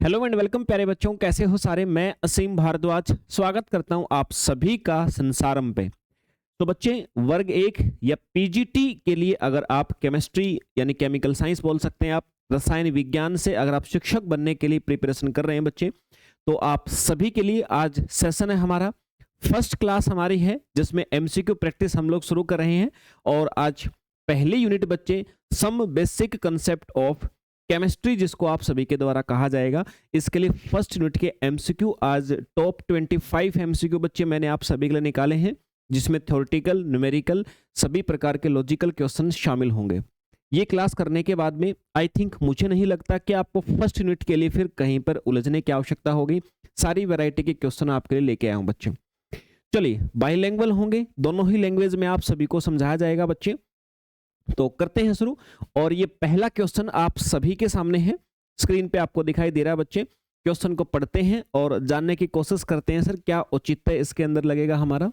Hello and welcome प्यारे बच्चों, कैसे हो सारे। मैं असीम भारद्वाज स्वागत करता हूं आप सभी का संसारम पे। तो बच्चे, वर्ग एक या पीजीटी के लिए अगर आप केमिस्ट्री यानी केमिकल साइंस बोल सकते हैं, आप रसायन विज्ञान से अगर आप शिक्षक बनने के लिए प्रिपरेशन कर रहे हैं बच्चे, तो आप सभी के लिए आज सेशन है हमारा। फर्स्ट क्लास हमारी है जिसमें एमसीक्यू प्रैक्टिस हम लोग शुरू कर रहे हैं। और आज पहली यूनिट बच्चे some basic concept of chemistry, जिसको आप सभी के द्वारा कहा जाएगा, इसके लिए फर्स्ट यूनिट के एमसीक्यू आज टॉप 25 एमसीक्यू बच्चे मैंने आप सभी के लिए निकाले हैं, जिसमें थ्योरेटिकल, न्यूमेरिकल, सभी प्रकार के लॉजिकल क्वेश्चन शामिल होंगे। ये क्लास करने के बाद में आई थिंक मुझे नहीं लगता कि आपको फर्स्ट यूनिट के लिए फिर कहीं पर उलझने की आवश्यकता होगी। सारी वैरायटी के क्वेश्चन आपके लिए लेके आया हूं बच्चे। चलिए, बाइलैंग्वेज होंगे, दोनों ही लैंग्वेज में आप सभी को समझाया जाएगा बच्चे। तो करते हैं शुरू। और ये पहला क्वेश्चन आप सभी के सामने है, स्क्रीन पे आपको दिखाई दे रहा है बच्चे। क्वेश्चन को पढ़ते हैं और जानने की कोशिश करते हैं सर क्या औचित्य इसके अंदर लगेगा हमारा।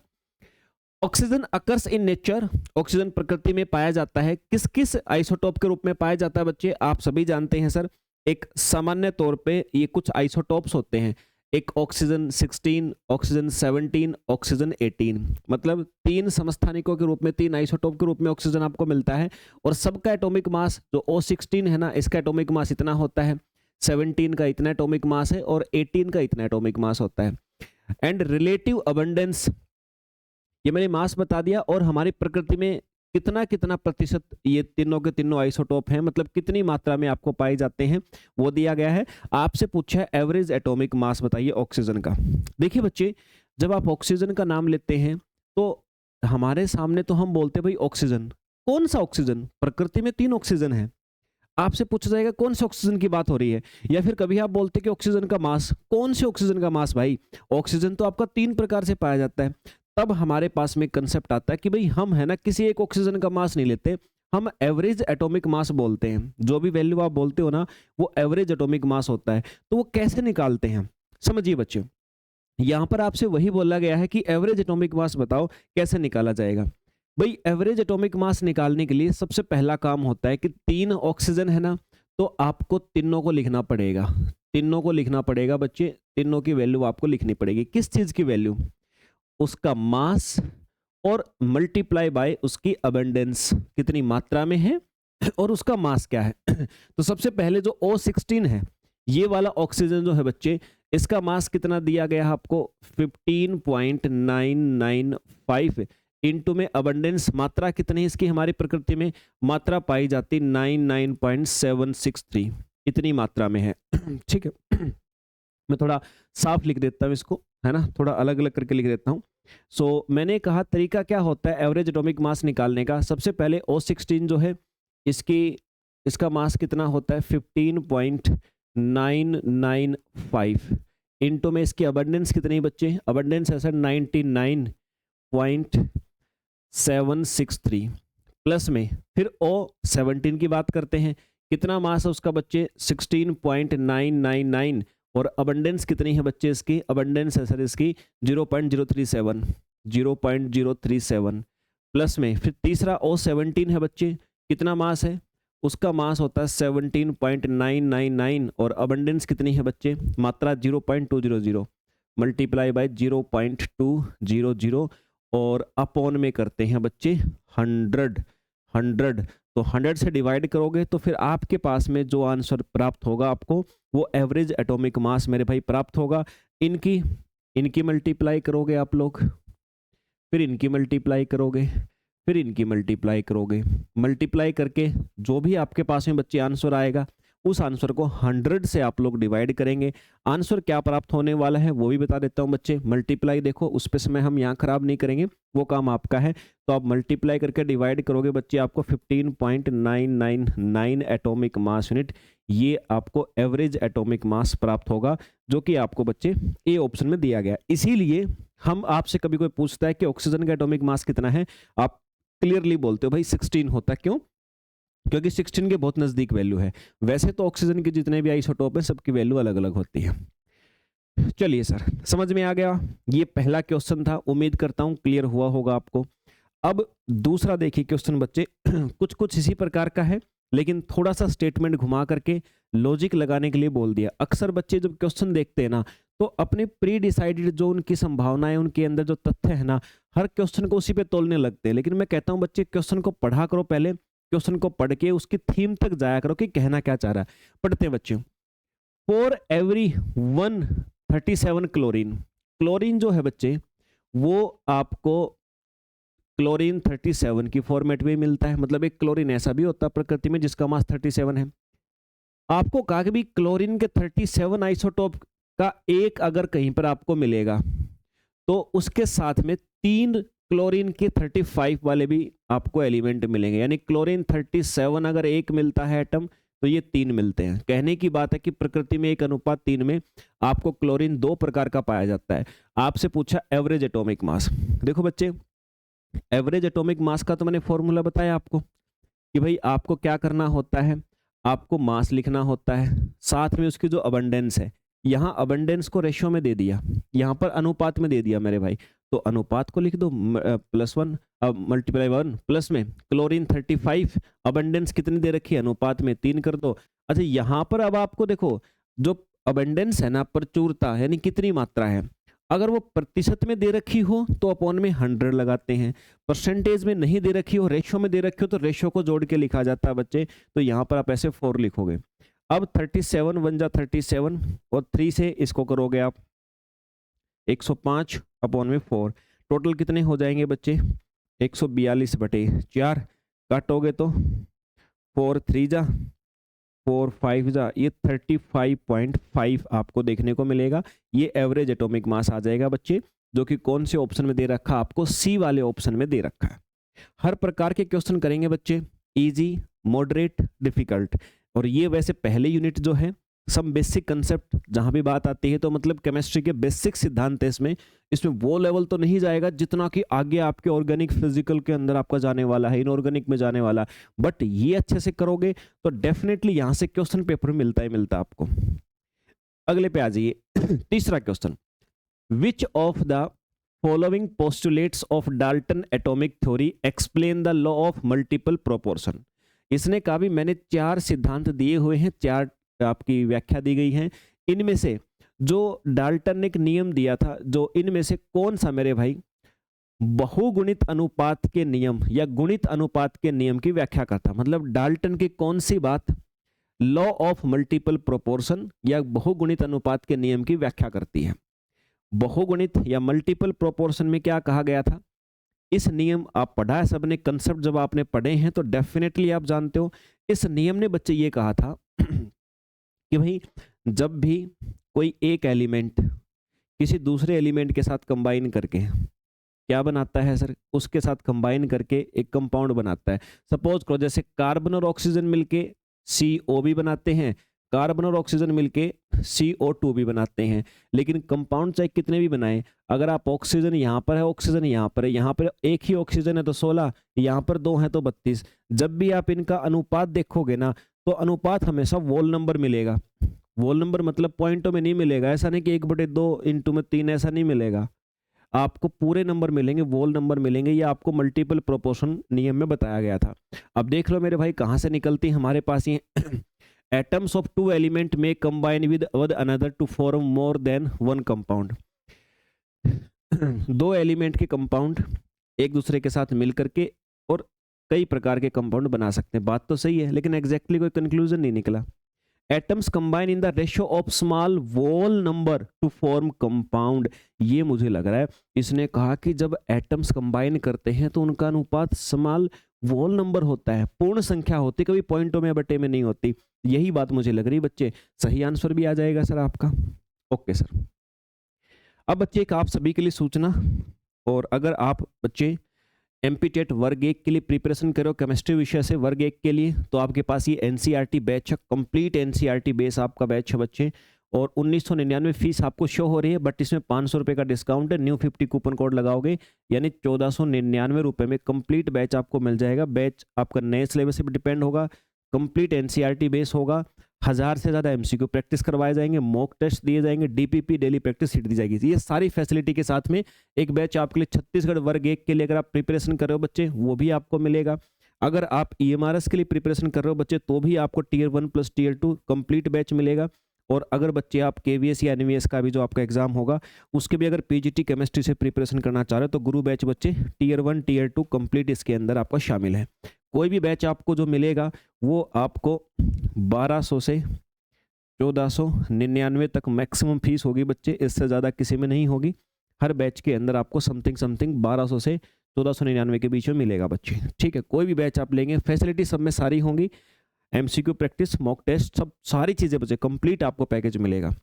Oxygen occurs in nature, oxygen प्रकृति में पाया जाता है किस किस आइसोटोप के रूप में पाया जाता है बच्चे, आप सभी जानते हैं सर। एक सामान्य तौर पे ये कुछ आइसोटोप्स होते हैं, एक ऑक्सीजन 16, ऑक्सीजन 17, ऑक्सीजन 18, मतलब तीन समस्थानिकों के रूप में, तीन आइसोटोप के रूप में ऑक्सीजन आपको मिलता है। और सबका एटॉमिक मास जो O16 है ना, इसका एटॉमिक मास इतना होता है, 17 का इतना एटॉमिक मास है और 18 का इतना एटॉमिक मास होता है। एंड रिलेटिव अबंडेंस, ये मैंने मास बता दिया। और हमारी प्रकृति में कितना कितना प्रतिशत ये तीनों के तीनों आइसोटोप हैं, मतलब कितनी मात्रा में आपको पाए जाते हैं, वो दिया गया है। आपसे पूछा है एवरेज एटॉमिक मास बताइए ऑक्सीजन का। देखिए बच्चे, जब आप ऑक्सीजन का नाम लेते हैं तो हमारे सामने तो हम बोलते हैं भाई ऑक्सीजन। कौन सा ऑक्सीजन? प्रकृति में 3 ऑक्सीजन है। आपसे पूछा जाएगा कौन से ऑक्सीजन की बात हो रही है, या फिर कभी आप बोलते कि ऑक्सीजन का मास। कौन से ऑक्सीजन का मास भाई? ऑक्सीजन तो आपका 3 प्रकार से पाया जाता है। तब हमारे पास में कंसेप्ट आता है कि भाई हम है ना किसी एक ऑक्सीजन का मास नहीं लेते, हम एवरेज एटॉमिक मास बोलते हैं। जो भी वैल्यू आप बोलते हो ना, वो एवरेज एटॉमिक मास होता है। तो वो कैसे निकालते हैं समझिए बच्चे। यहां पर आपसे वही बोला गया है कि एवरेज एटॉमिक मास बताओ कैसे निकाला जाएगा। भाई एवरेज एटॉमिक मास निकालने के लिए सबसे पहला काम होता है कि 3 ऑक्सीजन है ना, तो आपको तीनों को लिखना पड़ेगा। तीनों को लिखना पड़ेगा बच्चे, तीनों की वैल्यू आपको लिखनी पड़ेगी। किस चीज की वैल्यू? उसका मास और मल्टीप्लाई बाय उसकी अबंडेंस, कितनी मात्रा में है और उसका मास क्या है। तो सबसे पहले जो O16 है, ये वाला ऑक्सीजन जो है बच्चे, इसका मास कितना दिया गया है आपको? 15.995 इंटू में अबंडेंस, मात्रा कितनी है इसकी हमारी प्रकृति में? मात्रा पाई जाती 99.763, इतनी मात्रा में है। ठीक है। मैं थोड़ा साफ लिख देता हूं इसको, है ना, थोड़ा अलग अलग करके लिख देता हूं। मैंने कहा तरीका क्या होता है एवरेज एटॉमिक मास निकालने का। सबसे पहले O16 जो है, इसका मास कितना होता है? 15.995 इंटू में इसकी अबंडेंस कितनी बच्चे? अबंडेंस है सर 99.763, प्लस में फिर O17 की बात करते हैं। कितना मास है उसका बच्चे? 16.999 और अबंडेंस कितनी है बच्चे इसकी? अबंडेंस है सर इसकी 0.037 प्लस में फिर तीसरा O17 है बच्चे। कितना मास है उसका? मास होता है 17.999 और अबंडेंस कितनी है बच्चे? मात्रा 0.200 मल्टीप्लाई बाय 0.200 और अपॉन में करते हैं बच्चे 100। तो 100 से डिवाइड करोगे तो फिर आपके पास में जो आंसर प्राप्त होगा आपको, वो एवरेज एटॉमिक मास मेरे भाई प्राप्त होगा। इनकी मल्टीप्लाई करोगे आप लोग, फिर इनकी मल्टीप्लाई करोगे, फिर इनकी मल्टीप्लाई करोगे, मल्टीप्लाई करके जो भी आपके पास में बच्चे आंसर आएगा, उस आंसर को 100 से आप लोग डिवाइड करेंगे। आंसर क्या प्राप्त होने वाला है वो भी बता देता हूं बच्चे। मल्टीप्लाई देखो, उस पे समय हम यहाँ खराब नहीं करेंगे, वो काम आपका है। तो आप मल्टीप्लाई करके डिवाइड करोगे बच्चे, आपको 15.999 एटॉमिक मास यूनिट, ये आपको एवरेज एटॉमिक मास प्राप्त होगा, जो कि आपको बच्चे ए ऑप्शन में दिया गया। इसीलिए हम आपसे कभी कोई पूछता है कि ऑक्सीजन का एटॉमिक मास कितना है, आप क्लियरली बोलते हो भाई 16 होता है। क्यों? क्योंकि 16 के बहुत नजदीक वैल्यू है। वैसे तो ऑक्सीजन के जितने भी आइसोटोप है सबकी वैल्यू अलग अलग होती है। चलिए सर, समझ में आ गया। ये पहला क्वेश्चन था, उम्मीद करता हूं क्लियर हुआ होगा आपको। अब दूसरा देखिए क्वेश्चन बच्चे, कुछ कुछ इसी प्रकार का है। लेकिन थोड़ा सा स्टेटमेंट घुमा करके लॉजिक लगाने के लिए बोल दिया। अक्सर बच्चे जब क्वेश्चन देखते हैं ना, तो अपने प्री डिसाइडेड जो उनकी संभावनाएं, उनके अंदर जो तथ्य है ना, हर क्वेश्चन को उसी पे तोलने लगते हैं। लेकिन मैं कहता हूं बच्चे क्वेश्चन को पढ़ा करो, पहले क्वेश्चन को पढ़ के उसकी थीम तक जाया करो कि कहना क्या चाह रहा है। पढ़ते हैं बच्चों। फॉर एवरी 137 क्लोरीन, क्लोरीन जो है बच्चे वो आपको क्लोरीन 37 की फॉर्मेट में मिलता है। मतलब एक क्लोरीन ऐसा भी होता है प्रकृति में जिसका मास 37 है। आपको कहा कि भी क्लोरीन के 37 आइसोटोप का एक अगर कहीं पर आपको मिलेगा तो उसके साथ में 3 क्लोरीन के 35 वाले भी आपको एलिमेंट मिलेंगे। यानी क्लोरीन 37 अगर एक मिलता है एटम, तो ये 3 मिलते हैं। कहने की बात है कि प्रकृति में 1:3 में आपको क्लोरीन 2 प्रकार का पाया जाता है। आपसे पूछा एवरेज एटॉमिक मास। देखो बच्चे, एवरेज एटॉमिक मास का तो मैंने फॉर्मूला बताया आपको कि भाई आपको क्या करना होता है, आपको मास लिखना होता है, साथ में उसकी जो अबंडेंस है, यहाँ अबंडेंस को रेशियो में दे दिया, यहाँ पर अनुपात में दे दिया मेरे भाई, तो अनुपात को लिख दो +1 मल्टीप्लाई 1 प्लस में क्लोरीन 35, अबंडेंस कितनी दे रखी है, अनुपात में 3 कर दो। अच्छा यहाँ पर अब आपको देखो जो अबंडेंस है ना, प्रचुरता यानी कितनी मात्रा है, अगर वो प्रतिशत में दे रखी हो तो अपॉन में 100 लगाते हैं, परसेंटेज में नहीं दे रखी हो, रेशियो में दे रखी हो तो रेशियो को जोड़ के लिखा जाता है बच्चे। तो यहाँ पर आप ऐसे 4 लिखोगे। अब 37 बन जा 37 और 3 से इसको करोगे आप 105 अपॉन में 4, टोटल कितने हो जाएंगे बच्चे 142/4, काटोगे तो 4 3 जा 4 5 जा, ये 35.5 आपको देखने को मिलेगा। ये एवरेज एटॉमिक मास आ जाएगा बच्चे, जो कि कौन से ऑप्शन में दे रखा, आपको सी वाले ऑप्शन में दे रखा है। हर प्रकार के क्वेश्चन करेंगे बच्चे, इजी, मॉडरेट, डिफिकल्ट। और ये वैसे पहले यूनिट जो है सब बेसिक कंसेप्ट जहां भी बात आती है तो मतलब केमिस्ट्री के बेसिक सिद्धांत है इसमें वो लेवल तो नहीं जाएगा जितना कि आगे आपके ऑर्गेनिक फिजिकल के अंदर आपका जाने वाला है, इनऑर्गेनिक में जाने वाला, बट ये अच्छे से करोगे तो डेफिनेटली यहां से क्वेश्चन पेपर मिलता ही मिलता आपको। अगले पे आ जाइए। तीसरा question, which of the following postulates of Dalton atomic theory explain the law of multiple proportion. इसने कहा भी मैंने 4 सिद्धांत दिए हुए हैं, 4 आपकी व्याख्या दी गई है, इनमें से जो डाल्टन ने एक नियम दिया था, जो इनमें से कौन सा मेरे भाई बहुगुणित अनुपात के नियम या गुणित अनुपात के नियम की व्याख्या करता। मतलब डाल्टन की कौन सी बात लॉ ऑफ मल्टीपल प्रोपोर्शन या बहुगुणित अनुपात के नियम की व्याख्या करती है। बहुगुणित या मल्टीपल प्रोपोर्शन में क्या कहा गया था, इस नियम आप पढ़ा है सबने, कंसेप्ट जब आपने पढ़े हैं तो डेफिनेटली आप जानते हो। इस नियम ने बच्चे ये कहा था कि भाई जब भी कोई एक एलिमेंट किसी दूसरे एलिमेंट के साथ कंबाइन करके क्या बनाता है सर, उसके साथ कंबाइन करके एक कंपाउंड बनाता है। सपोज करो जैसे कार्बन और ऑक्सीजन मिलके CO भी बनाते हैं, कार्बन और ऑक्सीजन मिलके CO2 भी बनाते हैं। लेकिन कंपाउंड चाहे कितने भी बनाएं, अगर आप ऑक्सीजन यहाँ पर है, ऑक्सीजन यहाँ पर है, यहाँ पर एक ही ऑक्सीजन है तो 16, यहाँ पर 2 है तो 32। जब भी आप इनका अनुपात देखोगे ना तो अनुपात हमेशा वोल नंबर मिलेगा। वोल नंबर मतलब पॉइंटों में नहीं मिलेगा, ऐसा नहीं कि 1/2 इंटू में 3, ऐसा नहीं मिलेगा, आपको पूरे नंबर मिलेंगे, वोल नंबर मिलेंगे। ये आपको मल्टीपल प्रोपोर्शन नियम में बताया गया था। अब देख लो मेरे भाई कहाँ से निकलती है हमारे पास ये एटम्स ऑफ 2 एलिमेंट में combine with another to form more than 1 compound. 2 element के कंपाउंड एक दूसरे के साथ मिल करके और कई प्रकार के कंपाउंड बना सकते हैं। बात तो सही है लेकिन एग्जैक्टली कोई कंक्लूजन नहीं निकला। Atoms combine in the ratio of small whole number to form compound. ये मुझे लग रहा है इसने कहा कि जब एटम्स कंबाइन करते हैं तो उनका अनुपात स्मॉल वोल नंबर होता है, पूर्ण संख्या होती, कभी पॉइंटों में बटे में नहीं होती। यही बात मुझे लग रही बच्चे, सही आंसर भी आ जाएगा सर आपका। Okay sir. अब बच्चे एक आप सभी के लिए सूचना, और अगर आप बच्चे एमपीटेट वर्ग 1 के लिए प्रिपरेशन करो केमिस्ट्री विषय से वर्ग 1 के लिए, तो आपके पास ये एनसीईआरटी बैच है, कंप्लीट एनसीईआरटी बेस आपका बैच है बच्चे। और 1999 फीस आपको शो हो रही है, बट इसमें 500 रुपये का डिस्काउंट है। न्यू 50 कूपन कोड लगाओगे यानी 1499 रुपये में कंप्लीट बैच आपको मिल जाएगा। बैच आपका नए सिलेबस पर डिपेंड होगा, कंप्लीट एनसीईआरटी बेस होगा, 1000 से ज़्यादा एमसीक्यू प्रैक्टिस करवाए जाएंगे, मॉक टेस्ट दिए जाएंगे, डीपीपी डेली प्रैक्टिस सीट दी जाएगी। ये सारी फैसिलिटी के साथ में एक बैच आपके लिए छत्तीसगढ़ वर्ग 1 के लिए अगर आप प्रिपरेशन कर रहे हो बच्चे, वो भी आपको मिलेगा। अगर आप ईएमआरएस के लिए प्रिपरेशन कर रहे हो बच्चे तो भी आपको tier 1 plus tier 2 complete batch मिलेगा। और अगर बच्चे आप केवीएस या एनवीएस का भी जो आपका एग्जाम होगा उसके भी अगर पीजीटी केमिस्ट्री से प्रिपरेशन करना चाह रहे हो तो गुरु बैच बच्चे टीयर 1 टीयर 2 कंप्लीट इसके अंदर आपका शामिल है। कोई भी बैच आपको जो मिलेगा वो आपको 1200 से 1499 तक मैक्सिमम फीस होगी बच्चे, इससे ज़्यादा किसी में नहीं होगी। हर बैच के अंदर आपको समथिंग 1200 से 1499 के बीच में मिलेगा बच्चे, ठीक है। कोई भी बैच आप लेंगे फैसिलिटी सब में सारी होंगी, एमसीक्यू प्रैक्टिस, मॉक टेस्ट, सब सारी चीज़ें बच्चे कंप्लीट आपको पैकेज मिलेगा।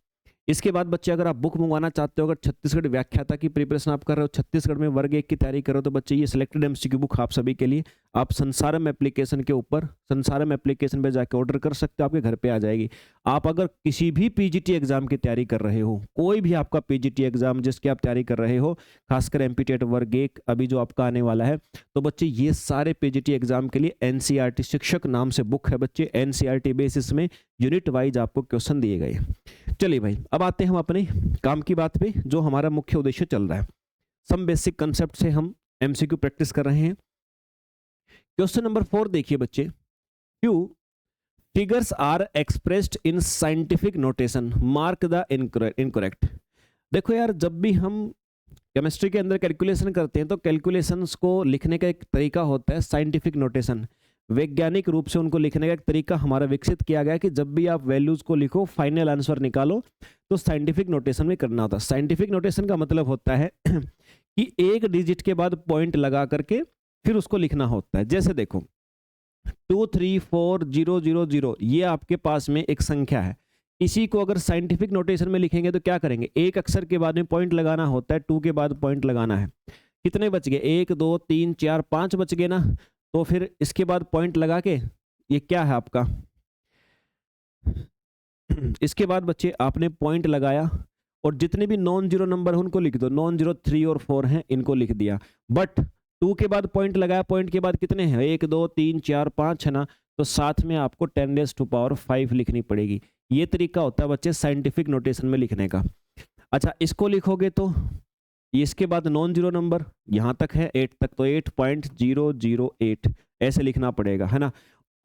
इसके बाद बच्चे अगर आप बुक मंगवाना चाहते हो, अगर छत्तीसगढ़ व्याख्याता की प्रिपरेशन आप कर रहे हो, छत्तीसगढ़ में वर्ग 1 की तैयारी कर रहे हो, तो बच्चे ये सिलेक्टेड एमसीक्यू बुक आप सभी के लिए आप संसारम एप्लीकेशन के ऊपर, संसारम एप्लीकेशन पे जाके ऑर्डर कर सकते हो, आपके घर पे आ जाएगी। आप अगर किसी भी पीजीटी एग्जाम की तैयारी कर रहे हो, कोई भी आपका पीजीटी एग्जाम जिसकी आप तैयारी कर रहे हो, खासकर एमपीटेट वर्ग 1 अभी जो आपका आने वाला है, तो बच्चे ये सारे पीजीटी एग्जाम के लिए एनसीईआरटी शिक्षक नाम से बुक है बच्चे, एनसीईआरटी बेसिस में यूनिट वाइज आपको क्वेश्चन दिए गए। चलिए भाई, अब आते हैं हम अपने काम की बात पे, जो हमारा मुख्य उद्देश्य चल रहा है। सम बेसिक कंसेप्ट से हम एमसीक्यू प्रैक्टिस कर रहे हैं। क्वेश्चन नंबर 4 देखिए बच्चे, few figures are expressed in scientific notation, mark the incorrect. देखो यार, जब भी हम केमिस्ट्री के अंदर कैलकुलेशन करते हैं तो कैलकुलेशंस को लिखने का एक तरीका होता है साइंटिफिक नोटेशन। वैज्ञानिक रूप से उनको लिखने का एक तरीका हमारा विकसित किया गया कि जब भी आप वैल्यूज को लिखो, फाइनल आंसर निकालो, तो साइंटिफिक नोटेशन में करना होता है। साइंटिफिक नोटेशन का मतलब होता है कि एक डिजिट के बाद पॉइंट लगा करके फिर उसको लिखना होता है। जैसे देखो 234000, ये आपके पास में एक संख्या है। इसी को अगर साइंटिफिक नोटेशन में लिखेंगे तो क्या करेंगे, एक अक्षर के बाद में पॉइंट लगाना होता है, 2 के बाद पॉइंट लगाना है। कितने बच गए, 1 2 3 4 5 बच गए ना। तो फिर इसके बाद पॉइंट लगा के, ये क्या है आपका, इसके बाद बच्चे आपने पॉइंट लगाया और जितने भी नॉन जीरो नंबर हैं उनको लिख दो। नॉन जीरो 3 और 4 हैं, इनको लिख दिया। बट 2 के बाद पॉइंट लगाया, पॉइंट के बाद कितने हैं, 1 2 3 4 5 है ना, तो साथ में आपको 10⁻⁵ लिखनी पड़ेगी। ये तरीका होता है बच्चे साइंटिफिक नोटेशन में लिखने का। अच्छा, इसको लिखोगे तो इसके बाद नॉन जीरो नंबर यहाँ तक है 8 तक, तो 8.008 ऐसे लिखना पड़ेगा, है ना।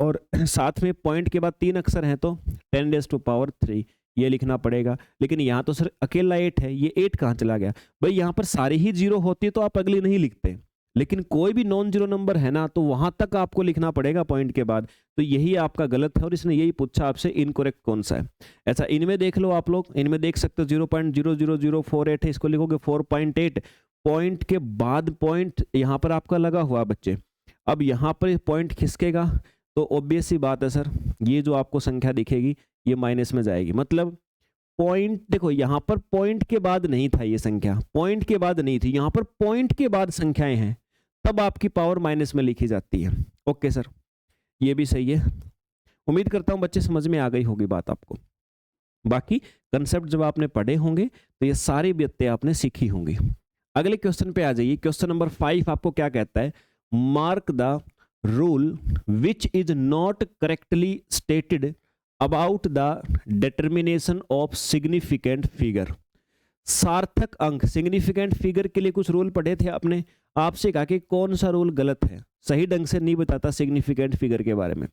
और साथ में पॉइंट के बाद 3 अक्षर हैं तो 10⁻³ ये लिखना पड़ेगा। लेकिन यहाँ तो सर अकेला 8 है, ये 8 कहाँ चला गया भाई। यहाँ पर सारी ही जीरो होती तो आप अगली नहीं लिखते, लेकिन कोई भी नॉन जीरो नंबर है ना तो वहां तक आपको लिखना पड़ेगा पॉइंट के बाद। तो यही आपका गलत है और इसने यही पूछा आपसे इनकरेक्ट कौन सा है। ऐसा इनमें देख लो आप लोग, इनमें देख सकते हो 0.00048 है, इसको लिखोगे 4.8, पॉइंट के बाद पॉइंट यहाँ पर आपका लगा हुआ बच्चे। अब यहाँ पर पॉइंट खिसकेगा तो ऑब्वियस सी बात है सर, ये जो आपको संख्या दिखेगी ये माइनस में जाएगी। मतलब पॉइंट देखो, यहाँ पर पॉइंट के बाद नहीं था ये संख्या, पॉइंट के बाद नहीं थी, यहाँ पर पॉइंट के बाद संख्याएं हैं, तब आपकी पावर माइनस में लिखी जाती है। ओके सर, ये भी सही है। उम्मीद करता हूं बच्चे समझ में आ गई होगी बात आपको। बाकी कंसेप्ट जब आपने पढ़े होंगे तो ये सारी बातें आपने सीखी होंगी। अगले क्वेश्चन पे आ जाइए। क्वेश्चन नंबर 5 आपको क्या कहता है, mark the rule which is not correctly stated about the determination of significant figure. सार्थक अंक, सिग्निफिकेंट फिगर के लिए कुछ रूल पढ़े थे आपने, आपसे कहा कि कौन सा रूल गलत है, सही ढंग से नहीं बताता सिग्निफिकेंट फिगर के बारे में।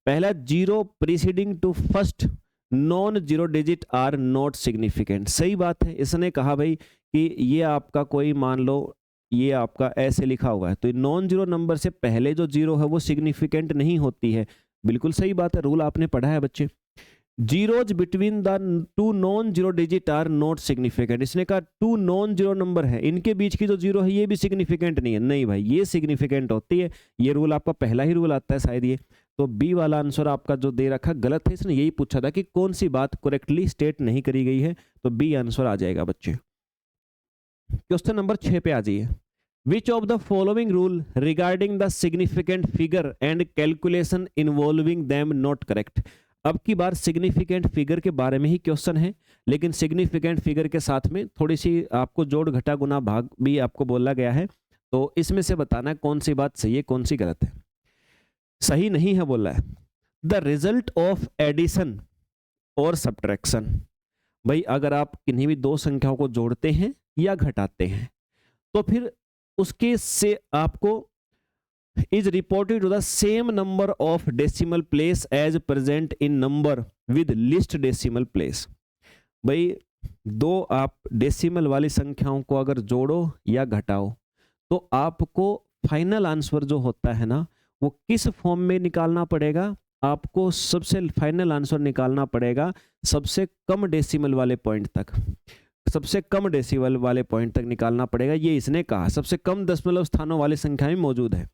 पहला, zero preceding to first non zero digit are not significant. सही बात है, इसने कहा भाई कि ये आपका कोई मान लो ये आपका ऐसे लिखा हुआ है तो नॉन जीरो नंबर से पहले जो जीरो है वो सिग्निफिकेंट नहीं होती है। बिल्कुल सही बात है, रूल आपने पढ़ा है बच्चे। Zeros between the 2 non zero digit are not significant. इसने कहा 2 नॉन जीरो नंबर है, इनके बीच की जो जीरो है ये भी सिग्निफिकेंट नहीं है। नहीं भाई, ये सिग्निफिकेंट होती है। ये रूल आपका पहला ही रूल आता है शायद ये। तो बी वाला आंसर आपका जो दे रखा गलत है। इसने यही पूछा था कि कौन सी बात करेक्टली स्टेट नहीं करी गई है, तो बी आंसर आ जाएगा बच्चे। क्वेश्चन नंबर 6 पे आ जाइए। विच of the following rule regarding the significant figure and calculation involving them not correct. अब की बार सिग्निफिकेंट फिगर के बारे में ही क्वेश्चन है, लेकिन सिग्निफिकेंट फिगर के साथ में थोड़ी सी आपको जोड़ घटा गुना भाग भी आपको बोला गया है। तो इसमें से बताना कौन सी बात सही है कौन सी गलत है। सही नहीं है बोला है, द रिजल्ट ऑफ एडिशन और सब्ट्रैक्शन। भाई अगर आप किन्हीं भी दो संख्याओं को जोड़ते हैं या घटाते हैं तो फिर उसके से आपको is reported to the same number of decimal place as present in number with least decimal place। भाई दो आप डेसिमल वाली संख्याओं को अगर जोड़ो या घटाओ तो आपको फाइनल आंसर जो होता है ना वो किस फॉर्म में निकालना पड़ेगा, आपको सबसे फाइनल आंसर निकालना पड़ेगा सबसे कम डेसिमल वाले पॉइंट तक, सबसे कम डेसिमल वाले पॉइंट तक निकालना पड़ेगा। ये इसने कहा सबसे कम दशमलव स्थानों वाली संख्या में मौजूद है।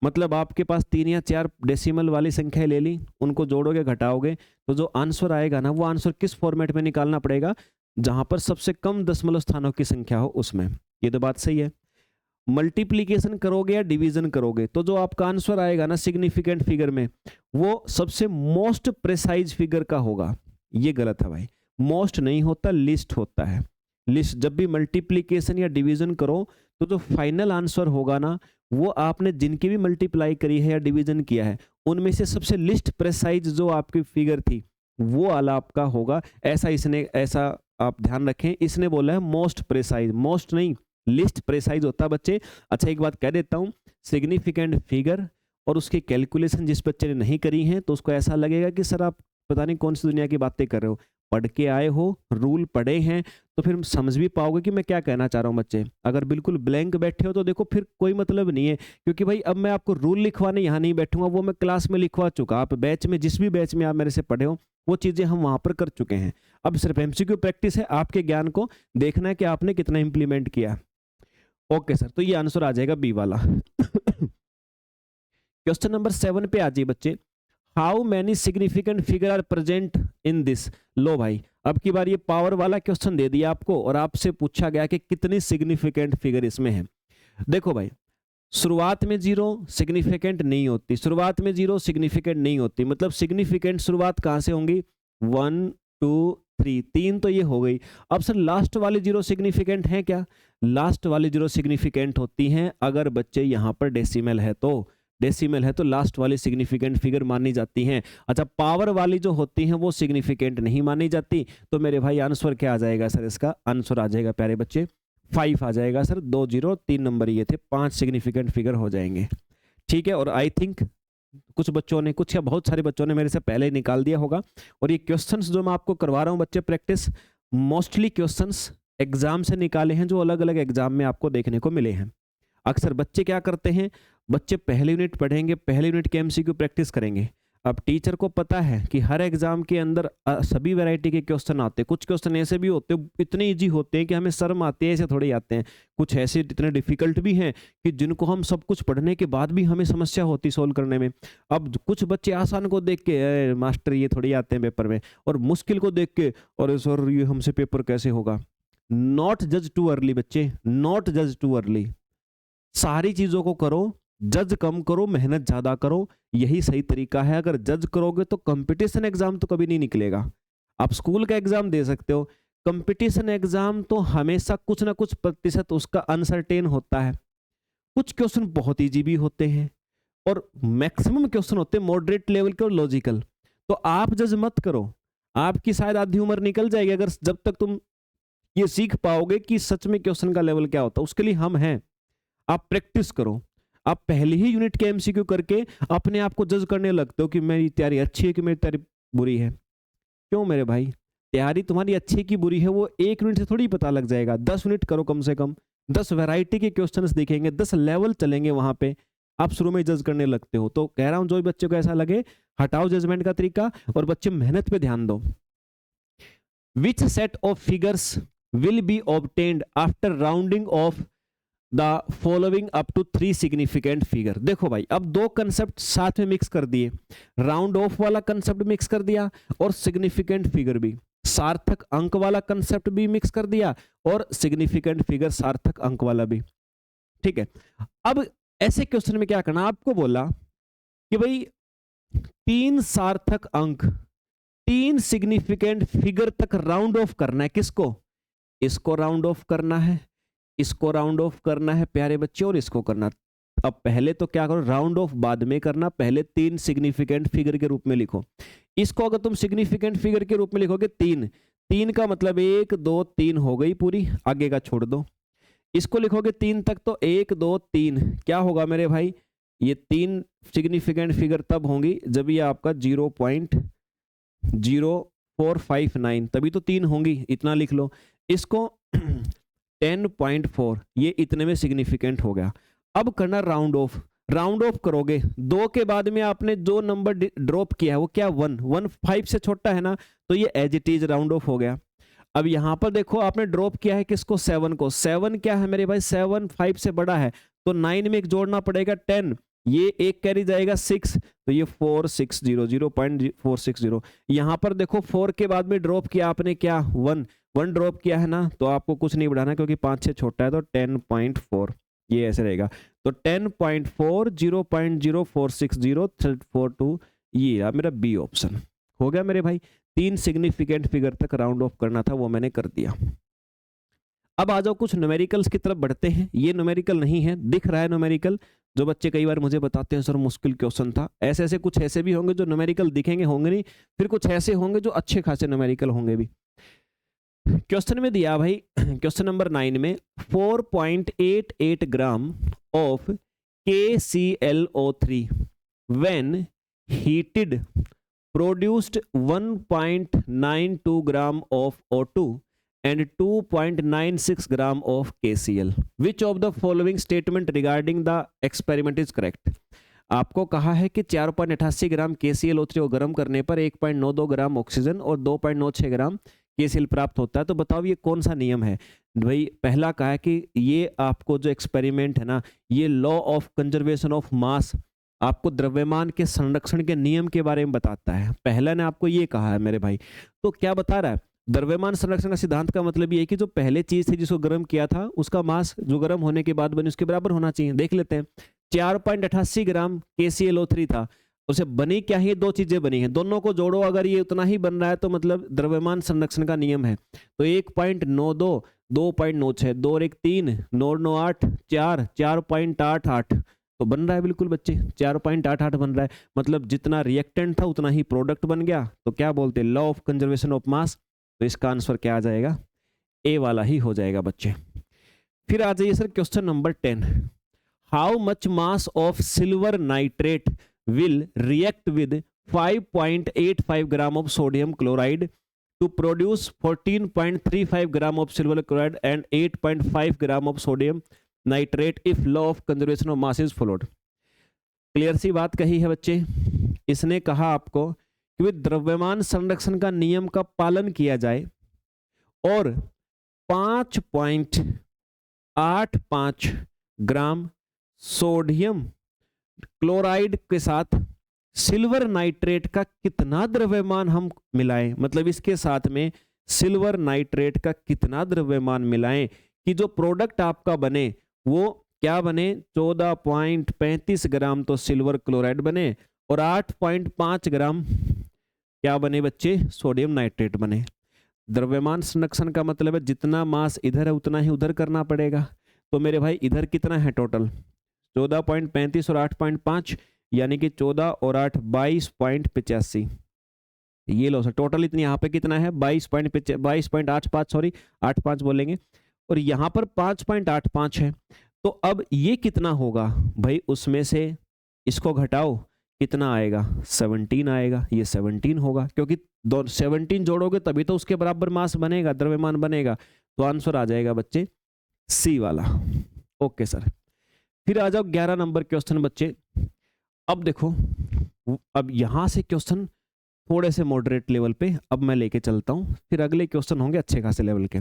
मतलब आपके पास 3 या 4 डेसिमल वाली संख्याएं ले ली, उनको जोड़ोगे घटाओगे तो जो आंसर आएगा ना वो आंसर किस फॉर्मेट में निकालना पड़ेगा, जहां पर सबसे कम दशमलव स्थानों की संख्या हो उसमें। ये तो बात सही है। मल्टीप्लीकेशन करोगे या डिवीजन करोगे तो जो आपका आंसर आएगा ना सिग्निफिकेंट फिगर में वो सबसे मोस्ट प्रिसाइज फिगर का होगा। ये गलत है भाई, मोस्ट नहीं होता, लिस्ट होता है। लिस्ट जब भी मल्टीप्लीकेशन या डिवीजन करो तो जो फाइनल आंसर होगा ना वो आपने जिनकी भी मल्टीप्लाई करी है या डिवीजन किया है उनमें से सबसे लिस्ट प्रिसाइज जो आपकी फिगर थी वो वाला आपका होगा। ऐसा आप ध्यान रखें, इसने बोला है मोस्ट प्रिसाइज, मोस्ट नहीं लिस्ट प्रिसाइज होता है बच्चे। अच्छा एक बात कह देता हूं, सिग्निफिकेंट फिगर और उसकी कैलकुलेशन जिस बच्चे ने नहीं करी है तो उसको ऐसा लगेगा कि सर आप पता नहीं कौन सी दुनिया की बातें कर रहे हो, पढ़ के आए हो, रूल पढ़े हैं तो फिर समझ भी पाओगे कि मैं क्या कहना चाह रहा हूं बच्चे। अगर बिल्कुल ब्लैंक बैठे हो तो देखो फिर कोई मतलब नहीं है, क्योंकि भाई अब मैं आपको रूल लिखवाने यहाँ नहीं बैठूंगा, वो मैं क्लास में लिखवा चुका। आप बैच में जिस भी बैच में आप मेरे से पढ़े हो वो चीजें हम वहां पर कर चुके हैं। अब सिर्फ एमसीक्यू प्रैक्टिस है, आपके ज्ञान को देखना है कि आपने कितना इंप्लीमेंट किया। ओके सर, तो ये आंसर आ जाएगा बी वाला। क्वेश्चन नंबर 7 पे आ जाइए बच्चे। How many significant figure are present in this. लो भाई अब की बार ये पावर वाला क्वेश्चन दे दिया आपको और आपसे पूछा गया कि कितनी सिग्निफिकेंट फिगर इसमें है। देखो भाई शुरुआत में 0 सिग्निफिकेंट नहीं होती, शुरुआत में 0 सिग्निफिकेंट नहीं होती, मतलब सिग्निफिकेंट शुरुआत कहां से होंगी 1 2 3, 3 तो ये हो गई। अब सर लास्ट वाली 0 सिग्निफिकेंट है क्या, लास्ट वाली 0 सिग्निफिकेंट होती हैं अगर बच्चे यहाँ पर डेसिमल है तो, डेसिमल है तो लास्ट वाली सिग्निफिकेंट फिगर मानी जाती हैं। अच्छा पावर वाली जो होती हैं वो सिग्निफिकेंट नहीं मानी जाती। तो मेरे भाई आंसर क्या आ जाएगा सर, इसका आंसर आ जाएगा प्यारे बच्चे 5 आ जाएगा सर। 2 0 3 नंबर ये थे, 5 सिग्निफिकेंट फिगर हो जाएंगे। ठीक है, और आई थिंक कुछ बच्चों ने, कुछ या बहुत सारे बच्चों ने मेरे से पहले ही निकाल दिया होगा। और ये क्वेश्चंस जो मैं आपको करवा रहा हूँ बच्चे प्रैक्टिस, मोस्टली क्वेश्चंस एग्जाम से निकाले हैं जो अलग अलग एग्जाम में आपको देखने को मिले हैं। अक्सर बच्चे क्या करते हैं, बच्चे पहले यूनिट पढ़ेंगे, पहले यूनिट के एमसीक्यू प्रैक्टिस करेंगे। अब टीचर को पता है कि हर एग्जाम के अंदर सभी वैरायटी के क्वेश्चन आते हैं। कुछ क्वेश्चन ऐसे भी होते हैं इतने इजी होते हैं कि हमें शर्म आती है, ऐसे थोड़े आते हैं। कुछ ऐसे इतने डिफिकल्ट भी हैं कि जिनको हम सब कुछ पढ़ने के बाद भी हमें समस्या होती सोल्व करने में। अब कुछ बच्चे आसान को देख के मास्टर ये थोड़ी आते हैं पेपर में, और मुश्किल को देख के और सर ये हमसे पेपर कैसे होगा। नॉट जज टू अर्ली बच्चे, नॉट जज टू अर्ली। सारी चीजों को करो, जज कम करो, मेहनत ज्यादा करो, यही सही तरीका है। अगर जज करोगे तो कंपटीशन एग्जाम तो कभी नहीं निकलेगा। आप स्कूल का एग्जाम दे सकते हो, कंपटीशन एग्जाम तो हमेशा कुछ ना कुछ प्रतिशत उसका अनसर्टेन होता है। कुछ क्वेश्चन बहुत इजी भी होते हैं और मैक्सिमम क्वेश्चन होते हैं मॉडरेट लेवल के और लॉजिकल। तो आप जज मत करो, आपकी शायद आधी उम्र निकल जाएगी अगर जब तक तुम ये सीख पाओगे कि सच में क्वेश्चन का लेवल क्या होता है। उसके लिए हम हैं, आप प्रैक्टिस करो। आप पहले ही यूनिट के एमसीक्यू करके अपने आप को जज करने लगते हो कि मेरी तैयारी अच्छी है कि मेरी तैयारी बुरी है। क्यों मेरे भाई, तैयारी तुम्हारी अच्छी की बुरी है वो 1 यूनिट से थोड़ी पता लग जाएगा। 10 यूनिट करो कम से कम, 10 वैरायटी के क्वेश्चंस दिखेंगे, 10 लेवल चलेंगे वहां पे, आप शुरू में जज करने लगते हो। तो कह रहा हूं जो भी बच्चे को ऐसा लगे हटाओ जजमेंट का तरीका और बच्चे मेहनत पे ध्यान दो। Which set of figures will be obtained after rounding off the following up to 3 significant figure. देखो भाई अब 2 कंसेप्ट साथ में मिक्स कर दिए, राउंड ऑफ वाला कंसेप्ट मिक्स कर दिया और सिग्निफिकेंट फिगर भी, सार्थक अंक वाला कंसेप्ट भी मिक्स कर दिया और सिग्निफिकेंट फिगर सार्थक अंक वाला भी। ठीक है, अब ऐसे क्वेश्चन में क्या करना, आपको बोला कि भाई 3 सार्थक अंक 3 सिग्निफिकेंट फिगर तक राउंड ऑफ करना है। किसको, इसको राउंड ऑफ करना है, इसको राउंड ऑफ करना है प्यारे बच्चे, और इसको करना। अब पहले तो क्या करो, राउंड ऑफ बाद में करना, पहले 3 सिग्निफिकेंट फिगर के रूप में लिखो। इसको अगर तुम सिग्निफिकेंट फिगर के रूप में लिखोगे 3 का मतलब 1 2 3 हो गई पूरी, आगे का छोड़ दो। इसको लिखोगे 3 तक तो 1 2 3 क्या होगा मेरे भाई, ये 3 सिग्निफिकेंट फिगर तब होंगी जब ये आपका 0.0459, तभी तो 3 होंगी, इतना लिख लो इसको। 10.4 ये इतने में सिग्निफिकेंट हो गया। अब करना राउंड ऑफ। राउंड ऑफ करोगे 2 के बाद में आपने जो नंबर ड्रॉप किया है वो क्या 1 5 से छोटा है ना, तो ये as it is round off हो गया। अब यहां पर देखो आपने ड्रॉप किया है किसको 7 को, 7 क्या है मेरे भाई 7 5 से बड़ा है, तो 9 में एक जोड़ना पड़ेगा 10, ये एक कैरी जाएगा 6, तो ये 460 0.460। यहां पर देखो 4 के बाद में ड्रॉप किया आपने क्या 1 ड्रॉप किया है ना, तो आपको कुछ नहीं बढ़ाना क्योंकि 5 से छोटा है, तो 10.4 ये ऐसे रहेगा। तो 10.4 0.0460 ये मेरा बी ऑप्शन हो गया मेरे भाई। 3 सिग्निफिकेंट फिगर तक राउंड ऑफ करना था, वो मैंने कर दिया। अब आ जाओ कुछ न्यूमेरिकल्स की तरफ बढ़ते हैं। ये न्यूमेरिकल नहीं है, दिख रहा है न्यूमेरिकल, जो बच्चे कई बार मुझे बताते हैं सर मुश्किल क्वेश्चन था, ऐसे ऐसे कुछ ऐसे भी होंगे जो न्यूमेरिकल दिखेंगे, होंगे नहीं, फिर कुछ ऐसे होंगे जो अच्छे खासे न्यूमेरिकल होंगे भी। क्वेश्चन में दिया भाई, क्वेश्चन नंबर 9 में 4.88 gram of KClO3 when heated produced 1.92 gram of O2 and 2.96 gram of KCl. Which of the following statement regarding the experiment is correct? आपको कहा है कि 4.88 ग्राम KClO3 को गर्म करने पर 1.92 ग्राम ऑक्सीजन और 2.96 ग्राम KCl प्राप्त होता है। तो बताओ ये कौन सा नियम है भाई। पहला कहा है कि ये आपको जो एक्सपेरिमेंट है ना, ये लॉ ऑफ कंजर्वेशन ऑफ मास, आपको द्रव्यमान के संरक्षण के नियम के बारे में बताता है। पहला ने आपको ये कहा है मेरे भाई, तो क्या बता रहा है, द्रव्यमान संरक्षण का सिद्धांत का मतलब ये है कि जो पहले चीज थी जिसको गर्म किया था उसका मास जो गर्म होने के बाद बनी उसके बराबर होना चाहिए। देख लेते हैं, 4.88 ग्राम KClO3 था, उसे बनी क्या है, 2 चीजें बनी हैं, दोनों को जोड़ो अगर ये उतना ही बन रहा है तो मतलब द्रव्यमान संरक्षण का नियम है। तो 1.92 2.96 2 और 1 3 9 9 8 4 4.88 तो बन रहा है बिल्कुल बच्चे, 4.88 बन रहा है, मतलब जितना रिएक्टेंट था उतना ही प्रोडक्ट बन गया। तो क्या बोलते हैं, लॉ ऑफ कंजर्वेशन ऑफ मास। तो इसका आंसर क्या आ जाएगा, ए वाला ही हो जाएगा बच्चे। फिर आ जाइए sir question number 10, how much mass of silver nitrate will react with 5.85 gram of sodium chloride to produce 14.35 gram of silver chloride and 8.5 gram of sodium nitrate if law of conservation of mass is followed. Clear सी बात कही है बच्चे। इसने कहा आपको कि द्रव्यमान संरक्षण का नियम का पालन किया जाए और 5.85 ग्राम सोडियम क्लोराइड के साथ सिल्वर नाइट्रेट का कितना द्रव्यमान हम मिलाएं, मतलब इसके साथ में सिल्वर नाइट्रेट का कितना द्रव्यमान मिलाएं कि जो प्रोडक्ट आपका बने वो क्या बने, 14.35 ग्राम तो सिल्वर क्लोराइड बने और 8.5 ग्राम क्या बने बच्चे, सोडियम नाइट्रेट बने। द्रव्यमान संरक्षण का मतलब है जितना मास इधर है उतना ही उधर करना पड़ेगा। तो मेरे भाई इधर कितना है टोटल, 14.35 और 8.5 यानी कि 14 और 8 22.85। ये लो सर टोटल इतनी, यहाँ पे कितना है 22.85 सॉरी 85 बोलेंगे, और यहाँ पर 5.85 है। तो अब ये कितना होगा भाई, उसमें से इसको घटाओ कितना आएगा, 17 आएगा। ये 17 होगा क्योंकि 17 जोड़ोगे तभी तो उसके बराबर मास बनेगा, द्रव्यमान बनेगा। तो आंसर आ जाएगा बच्चे सी वाला। Okay sir. फिर आ जाओ 11 नंबर क्वेश्चन बच्चे। अब देखो, अब यहां से क्वेश्चन थोड़े से मॉडरेट लेवल पे अब मैं लेके चलता हूं, फिर अगले क्वेश्चन होंगे अच्छे खासे लेवल के।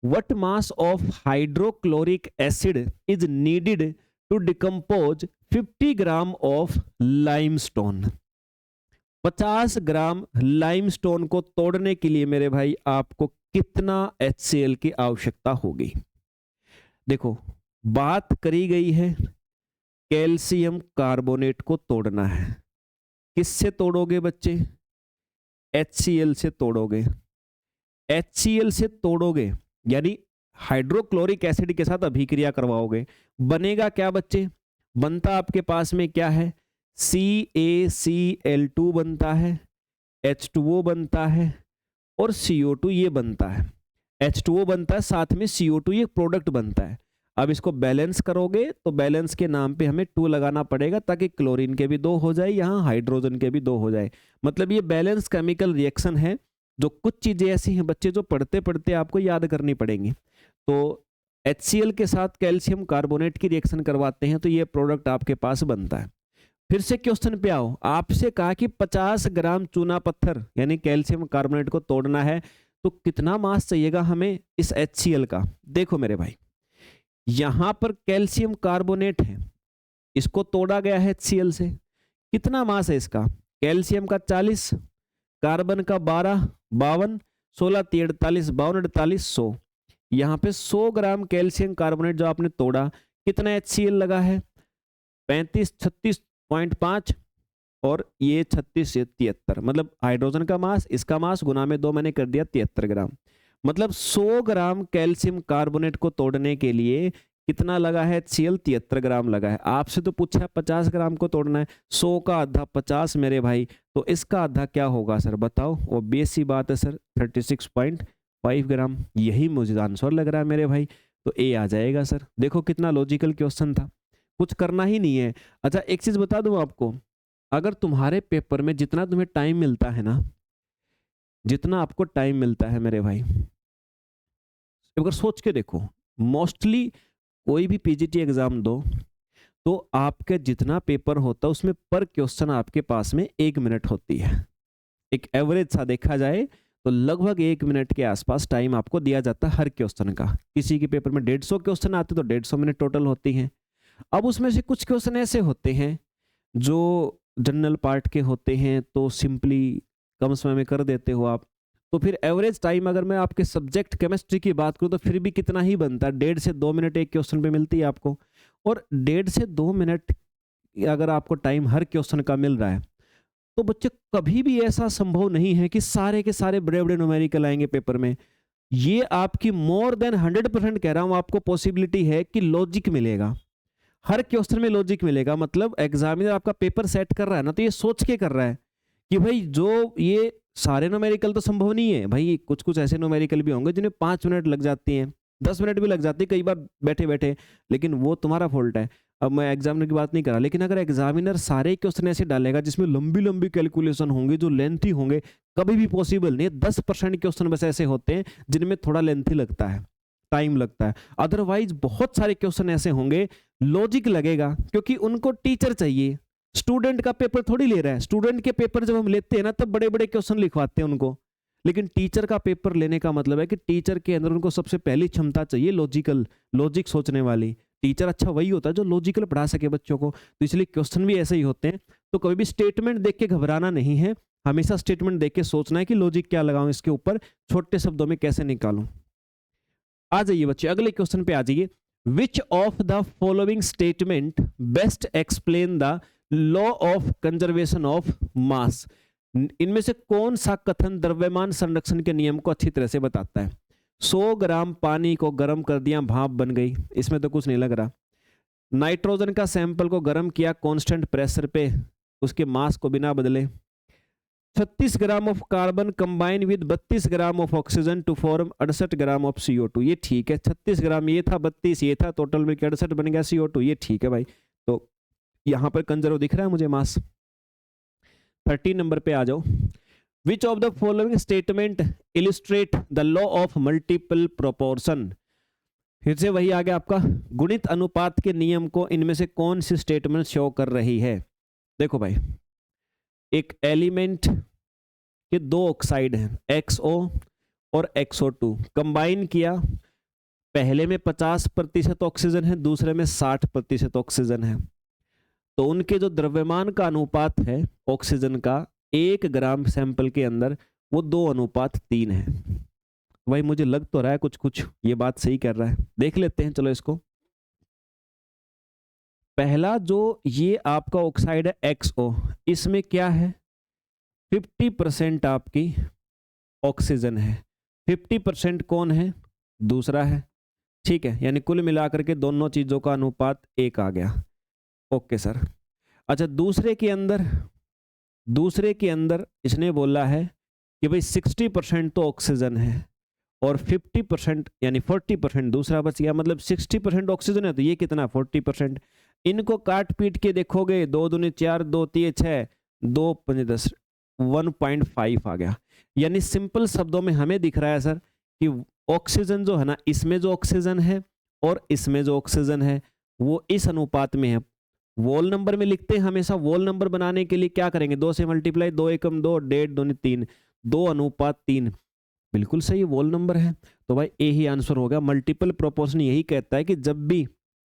What mass of hydrochloric acid is needed to decompose 50 gram of limestone? 50 gram limestone को तोड़ने के लिए मेरे भाई आपको कितना HCl की आवश्यकता होगी। देखो बात करी गई है कैल्शियम कार्बोनेट को तोड़ना है। किससे तोड़ोगे बच्चे, HCl से तोड़ोगे। HCl से तोड़ोगे यानी हाइड्रोक्लोरिक एसिड के साथ अभिक्रिया करवाओगे, बनेगा क्या बच्चे, बनता आपके पास में क्या है, CaCl2 बनता है, H2O बनता है और CO2 ये बनता है। H2O बनता है साथ में CO2 ये प्रोडक्ट बनता है। अब इसको बैलेंस करोगे तो बैलेंस के नाम पे हमें 2 लगाना पड़ेगा ताकि क्लोरीन के भी 2 हो जाए, यहाँ हाइड्रोजन के भी 2 हो जाए। मतलब ये बैलेंस केमिकल रिएक्शन है। जो कुछ चीजें ऐसी हैं बच्चे जो पढ़ते पढ़ते आपको याद करनी पड़ेंगी। तो HCl के साथ कैल्शियम कार्बोनेट की रिएक्शन करवाते हैं तो ये प्रोडक्ट आपके पास बनता है। फिर से क्वेश्चन पे आओ, आपसे कहा कि 50 ग्राम चूना पत्थर यानी कैल्शियम कार्बोनेट को तोड़ना है, तो कितना मास चाहिएगा हमें इस HCl का। देखो मेरे भाई, यहां पर कैल्शियम कार्बोनेट है, इसको तोड़ा गया है HCl से। कितना मास है इसका? कैल्शियम का 40, कार्बन का 12, 52, 16 48, 52 48, 100। यहाँ पे 100 ग्राम कैल्शियम कार्बोनेट जो आपने तोड़ा, कितना HCl लगा है? 35 36.5 और ये 36 से 73, मतलब हाइड्रोजन का मास, इसका मास गुना में 2 मैंने कर दिया 73 ग्राम। मतलब 100 ग्राम कैल्शियम कार्बोनेट को तोड़ने के लिए कितना लगा है HCl? 73 ग्राम लगा है। आपसे तो पूछा है 50 ग्राम को तोड़ना है, 100 का आधा 50 मेरे भाई, तो इसका आधा क्या होगा सर बताओ? वो बेसी बात है सर, 36.5 ग्राम। यही मुझे आंसर लग रहा है मेरे भाई, तो ए आ जाएगा सर। देखो कितना लॉजिकल क्वेश्चन था, कुछ करना ही नहीं है। अच्छा एक चीज बता दूं आपको, अगर तुम्हारे पेपर में जितना तुम्हें टाइम मिलता है ना, जितना आपको टाइम मिलता है मेरे भाई, अगर सोच के देखो, मोस्टली कोई भी पीजीटी एग्जाम दो तो आपके जितना पेपर होता है उसमें पर क्वेश्चन आपके पास में 1 मिनट होती है। एक एवरेज सा देखा जाए तो लगभग 1 मिनट के आसपास टाइम आपको दिया जाता है हर क्वेश्चन का। किसी के पेपर में 150 क्वेश्चन आते तो 150 मिनट टोटल होती हैं। अब उसमें से कुछ क्वेश्चन ऐसे होते हैं जो जनरल पार्ट के होते हैं तो सिंपली कम समय में कर देते हो आप, तो फिर एवरेज टाइम अगर मैं आपके सब्जेक्ट केमिस्ट्री की बात करूं तो फिर भी कितना ही बनता है, 1.5 से 2 मिनट एक क्वेश्चन पे मिलती है आपको। और 1.5 से 2 मिनट अगर आपको टाइम हर क्वेश्चन का मिल रहा है तो बच्चे कभी भी ऐसा संभव नहीं है कि सारे के सारे बड़े बड़े न्यूमेरिकल आएंगे पेपर में। ये आपकी मोर देन 100% कह रहा हूं आपको पॉसिबिलिटी है कि लॉजिक मिलेगा, हर क्वेश्चन में लॉजिक मिलेगा। मतलब एग्जामिनर आपका पेपर सेट कर रहा है ना तो ये सोच के कर रहा है कि भाई जो ये सारे न्यूमेरिकल तो संभव नहीं है भाई, कुछ कुछ ऐसे न्यूमेरिकल भी होंगे जिन्हें 5 मिनट लग जाती हैं, 10 मिनट भी लग जाती है कई बार बैठे बैठे, लेकिन वो तुम्हारा फॉल्ट है। अब मैं एग्जामिनर की बात नहीं कर रहा, लेकिन अगर एग्जामिनर सारे क्वेश्चन ऐसे डालेगा जिसमें लंबी लंबी कैलकुलेशन होंगे जो लेंथी होंगे, कभी भी पॉसिबल नहीं है। 10% क्वेश्चन बस ऐसे होते हैं जिनमें थोड़ा लेंथी लगता है, टाइम लगता है, अदरवाइज बहुत सारे क्वेश्चन ऐसे होंगे लॉजिक लगेगा, क्योंकि उनको टीचर चाहिए। स्टूडेंट का पेपर थोड़ी ले रहा है, स्टूडेंट के पेपर जब हम लेते हैं ना तब बड़े बड़े क्वेश्चन लिखवाते हैं उनको, लेकिन टीचर का पेपर लेने का मतलब है कि टीचर के अंदर उनको सबसे पहली क्षमता चाहिए लॉजिकल, लॉजिक सोचने वाली। टीचर अच्छा वही होता है जो लॉजिकल पढ़ा सके बच्चों को, तो इसलिए क्वेश्चन भी ऐसे ही होते हैं। तो कभी भी स्टेटमेंट देख के घबराना नहीं है, हमेशा स्टेटमेंट देख के सोचना है कि लॉजिक क्या लगाऊं इसके ऊपर, छोटे शब्दों में कैसे निकालूं। आ जाइए बच्चे अगले क्वेश्चन पे आ जाइए। विच of the following statement best explain the law of conservation of मास। इनमें से कौन सा कथन द्रव्यमान संरक्षण के नियम को अच्छी तरह से बताता है? 100 ग्राम पानी को गर्म कर दिया, भाप बन गई, इसमें तो कुछ नहीं लग रहा। नाइट्रोजन का सैंपल को गर्म किया कांस्टेंट प्रेशर पे, उसके मास को बिना बदले। 36 gram of carbon combine with 32 gram of oxygen to form 68 gram of CO2। ये ठीक है, 36 ग्राम ये था, 32 ये था, टोटल में 68 बन गया CO2, ये ठीक है भाई। तो यहां पर कंजर्व दिख रहा है मुझे मास। 13 नंबर पे आ जाओ। Which of the following statement illustrate the law of multiple proportion. फिर से वही आ गया आपका, गुणित अनुपात के नियम को इनमें से कौन सी स्टेटमेंट शो कर रही है? देखो भाई, एक एलिमेंट के 2 ऑक्साइड हैं, XO और XO2, कंबाइन किया, पहले में 50% ऑक्सीजन है, दूसरे में 60% ऑक्सीजन है, तो उनके जो द्रव्यमान का अनुपात है ऑक्सीजन का 1 ग्राम सैंपल के अंदर, वो 2:3 है। भाई मुझे लग तो रहा है कुछ कुछ ये बात सही कर रहा है, देख लेते हैं चलो इसको। पहला जो ये आपका ऑक्साइड है XO, इसमें क्या है? 50% आपकी ऑक्सीजन है, 50% कौन है? दूसरा है, ठीक है, यानी कुल मिलाकर के दोनों चीजों का अनुपात 1 आ गया। Okay sir. अच्छा दूसरे के अंदर इसने बोला है कि भाई 60% तो ऑक्सीजन है और 50% यानी 40% दूसरा बच गया, मतलब 60% ऑक्सीजन है, तो ये कितना 40%। इनको काट पीट के देखोगे, 2 दूनी 4, 2 3 6, 2 5 10, 1.5 आ गया। यानी सिंपल शब्दों में हमें दिख रहा है सर कि ऑक्सीजन जो है ना, इसमें जो ऑक्सीजन है और इसमें जो ऑक्सीजन है वो इस अनुपात में है। वोल नंबर में लिखते हैं हमेशा, वोल नंबर बनाने के लिए क्या करेंगे, 2 से मल्टीप्लाई, 2 एकम 2, 1.5 दूनी 3, 2:3, बिल्कुल सही वोल नंबर है। तो भाई ए ही आंसर होगा। मल्टीपल प्रोपोर्शन यही कहता है कि जब भी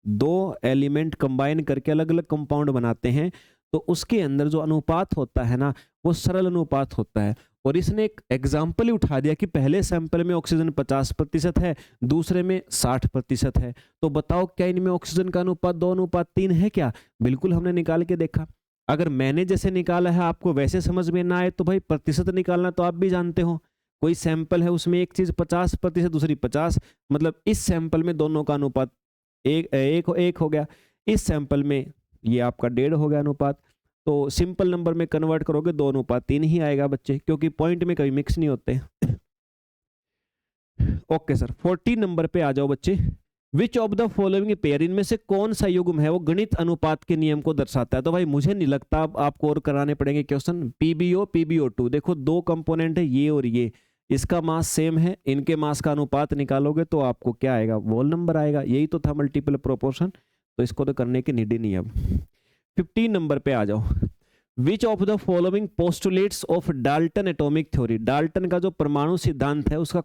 दो एलिमेंट कंबाइन करके अलग अलग कंपाउंड बनाते हैं तो उसके अंदर जो अनुपात होता है ना, वो सरल अनुपात होता है। और इसने एक एग्जाम्पल ही उठा दिया कि पहले सैंपल में ऑक्सीजन 50% है, दूसरे में 60% है, तो बताओ क्या इनमें ऑक्सीजन का अनुपात 2:3 है क्या? बिल्कुल हमने निकाल के देखा। अगर मैंने जैसे निकाला है आपको वैसे समझ में ना आए तो भाई प्रतिशत निकालना तो आप भी जानते हो। कोई सैंपल है उसमें एक चीज 50%, दूसरी 50, मतलब इस सैंपल में दोनों का अनुपात एक हो गया, इस सैंपल में ये आपका 1.5 हो गया अनुपात। तो सिंपल नंबर में कन्वर्ट करोगे 2:3 ही आएगा बच्चे, क्योंकि पॉइंट में कभी मिक्स नहीं होते। ओके सर, 14 नंबर पे आ जाओ बच्चे। विच ऑफ द फॉलोइंग पेयर, इनमें से कौन सा युग्म है वो गणित अनुपात के नियम को दर्शाता है? तो भाई मुझे नहीं लगता आपको और कराने पड़ेंगे क्वेश्चन। पीबीओ पीबीओ2, देखो दो कंपोनेंट है ये और ये, इसका मास सेम है, इनके मास का अनुपात निकालोगे तो आपको क्या आएगा, वोल नंबर आएगा। यही तो था मल्टीपल प्रोपोर्शन, तो इसको तो करने की नीड ही नहीं। अब 15 नंबर पे आ जाओ। Which of the following postulates of Dalton atomic theory, Dalton का जो परमाणु सिद्धांत है उसका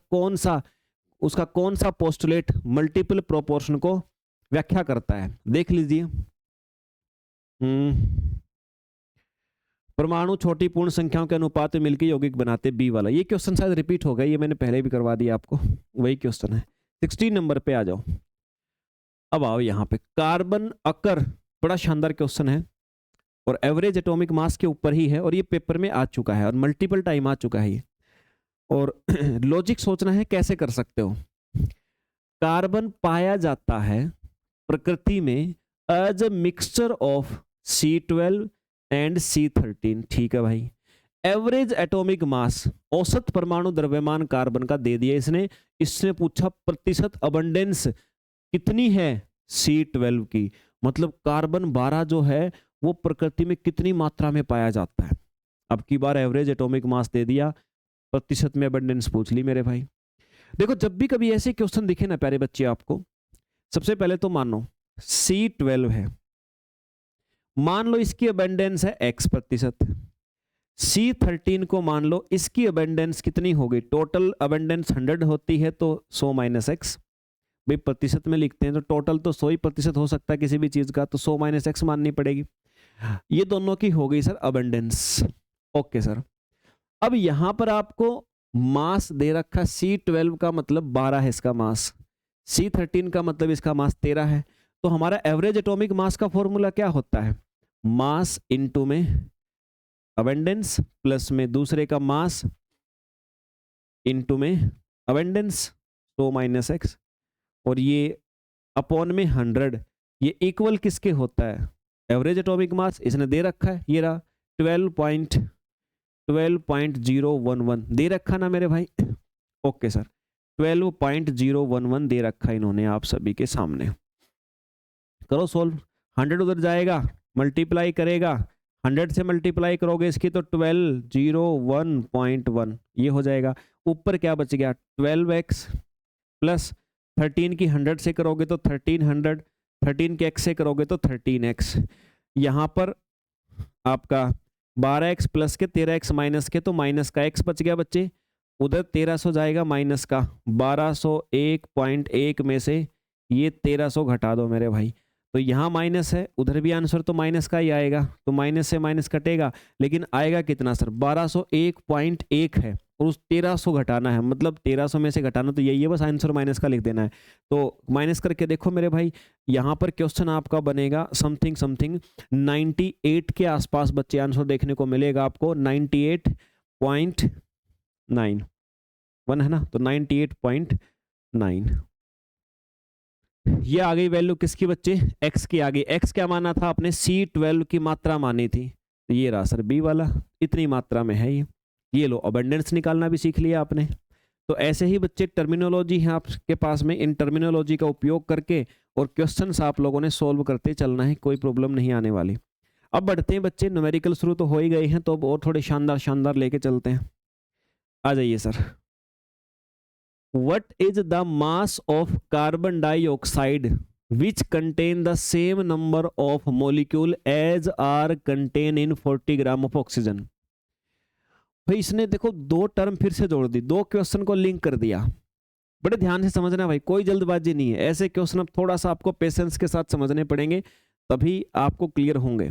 कौन सा पोस्टुलेट मल्टीपल प्रोपोर्शन को व्याख्या करता है? देख लीजिए। परमाणु छोटी पूर्ण संख्याओं के अनुपात में मिलकर यौगिक बनाते, बी वाला। ये क्वेश्चन शायद रिपीट हो गया, ये मैंने पहले भी करवा दिया आपको, वही क्वेश्चन है। 16 नंबर पे आ जाओ। अब आओ यहाँ पे, कार्बन अकर, बड़ा शानदार क्वेश्चन है और एवरेज एटॉमिक मास के ऊपर ही है और ये पेपर में आ चुका है और मल्टीपल टाइम आ चुका है ये। और लॉजिक सोचना है कैसे कर सकते हो। कार्बन पाया जाता है प्रकृति में as a mixture of C12 and C13, ठीक है भाई। एवरेज एटॉमिक मास, औसत परमाणु द्रव्यमान कार्बन का दे दिया इसने पूछा प्रतिशत अबंडेंस कितनी है C12 की, मतलब कार्बन 12 जो है वो प्रकृति में कितनी मात्रा में पाया जाता है। अब की बार एवरेज एटॉमिक मास दे दिया, प्रतिशत में अबंडेंस पूछ ली मेरे भाई। देखो जब भी कभी ऐसे क्वेश्चन दिखे ना प्यारे बच्चे आपको, सबसे पहले तो मानो C12 है, मान लो इसकी अबंडेंस है X%। C13 को मान लो इसकी अबंडेंस कितनी होगी, टोटल अबंडेंस 100 होती है तो 100 - X, भाई प्रतिशत में लिखते हैं तो टोटल तो 100% हो सकता है किसी भी चीज का, तो 100 - X माननी पड़ेगी। ये दोनों की हो गई सर अबंडेंस। ओके सर, अब यहां पर आपको मास दे रखा, C12 का मतलब 12 है इसका मास, C13 का मतलब इसका मास 13 है। तो हमारा एवरेज एटॉमिक मास का फॉर्मूला क्या होता है, मास इनटू में अबंडेंस प्लस में दूसरे का मास इनटू में अबंडेंस, 100 - X, और ये अपॉन में 100, ये इक्वल किसके होता है, एवरेज एटॉमिक मास इसने दे रखा है, ये रहा 12.011 दे रखा ना मेरे भाई। ओके सर, 12.011 दे रखा इन्होंने आप सभी के सामने। करो सोल्व, 100 उधर जाएगा, मल्टीप्लाई करेगा, 100 से मल्टीप्लाई करोगे इसकी तो 1201.1 ये हो जाएगा। ऊपर क्या बच गया 12x प्लस 13 की 100 से करोगे तो 1300, 13 के x से करोगे तो 13x। यहाँ पर आपका 12x प्लस के 13x माइनस के तो माइनस का x बच गया बच्चे, उधर 1300 जाएगा माइनस का, 1201.1 में से ये 1300 घटा दो मेरे भाई, तो यहाँ माइनस है, उधर भी आंसर तो माइनस का ही आएगा, तो माइनस से माइनस कटेगा, लेकिन आएगा कितना सर 1201.1 है और उस 1300 घटाना है, मतलब 1300 में से घटाना, तो यही है बस, आंसर माइनस का लिख देना है। तो माइनस करके देखो मेरे भाई, यहाँ पर क्वेश्चन आपका बनेगा समथिंग 98 के आसपास बच्चे आंसर देखने को मिलेगा आपको, 98.91 है ना, तो 98.9 ये आ गई वैल्यू किसकी बच्चे, x की आ गई। x क्या माना था आपने, C12 की मात्रा मानी थी, तो ये रहा सर B वाला, इतनी मात्रा में है ये लो अबंडेंस निकालना भी सीख लिया आपने। तो ऐसे ही बच्चे टर्मिनोलॉजी है आपके पास में, इन टर्मिनोलॉजी का उपयोग करके और क्वेश्चंस आप लोगों ने सॉल्व करते चलना है, कोई प्रॉब्लम नहीं आने वाली। अब बढ़ते हैं बच्चे, न्यूमेरिकल शुरू तो हो ही गए हैं, तो अब और थोड़े शानदार शानदार लेके चलते हैं। आ जाइए sir. What is the mass of carbon dioxide which contain the same number of molecule as are contain in 40 gram of oxygen. भाई इसने देखो दो टर्म फिर से जोड़ दी, दो क्वेश्चन को लिंक कर दिया। बड़े ध्यान से समझना भाई, कोई जल्दबाजी नहीं है, ऐसे क्वेश्चन अब थोड़ा सा आपको पेशेंस के साथ समझने पड़ेंगे, तभी आपको क्लियर होंगे।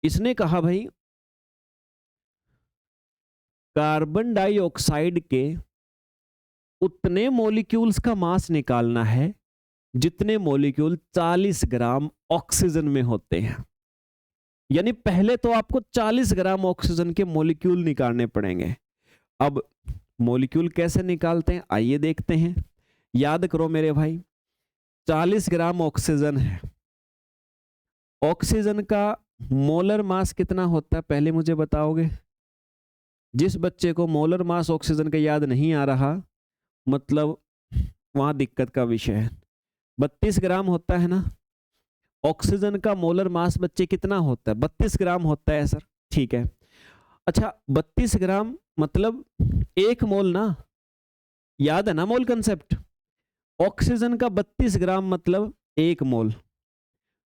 इसने कहा भाई कार्बन डाइऑक्साइड के उतने मॉलिक्यूल्स का मास निकालना है जितने मॉलिक्यूल 40 ग्राम ऑक्सीजन में होते हैं। यानी पहले तो आपको 40 ग्राम ऑक्सीजन के मॉलिक्यूल निकालने पड़ेंगे। अब मॉलिक्यूल कैसे निकालते हैं आइए देखते हैं। याद करो मेरे भाई, 40 ग्राम ऑक्सीजन है, ऑक्सीजन का मोलर मास कितना होता है पहले मुझे बताओगे? जिस बच्चे को मोलर मास ऑक्सीजन का याद नहीं आ रहा, मतलब वहां दिक्कत का विषय है। 32 ग्राम होता है ना ऑक्सीजन का मोलर मास, बच्चे कितना होता है? 32 ग्राम होता है सर, ठीक है। अच्छा 32 ग्राम मतलब एक मोल ना, याद है ना मोल कंसेप्ट? ऑक्सीजन का 32 ग्राम मतलब एक मोल।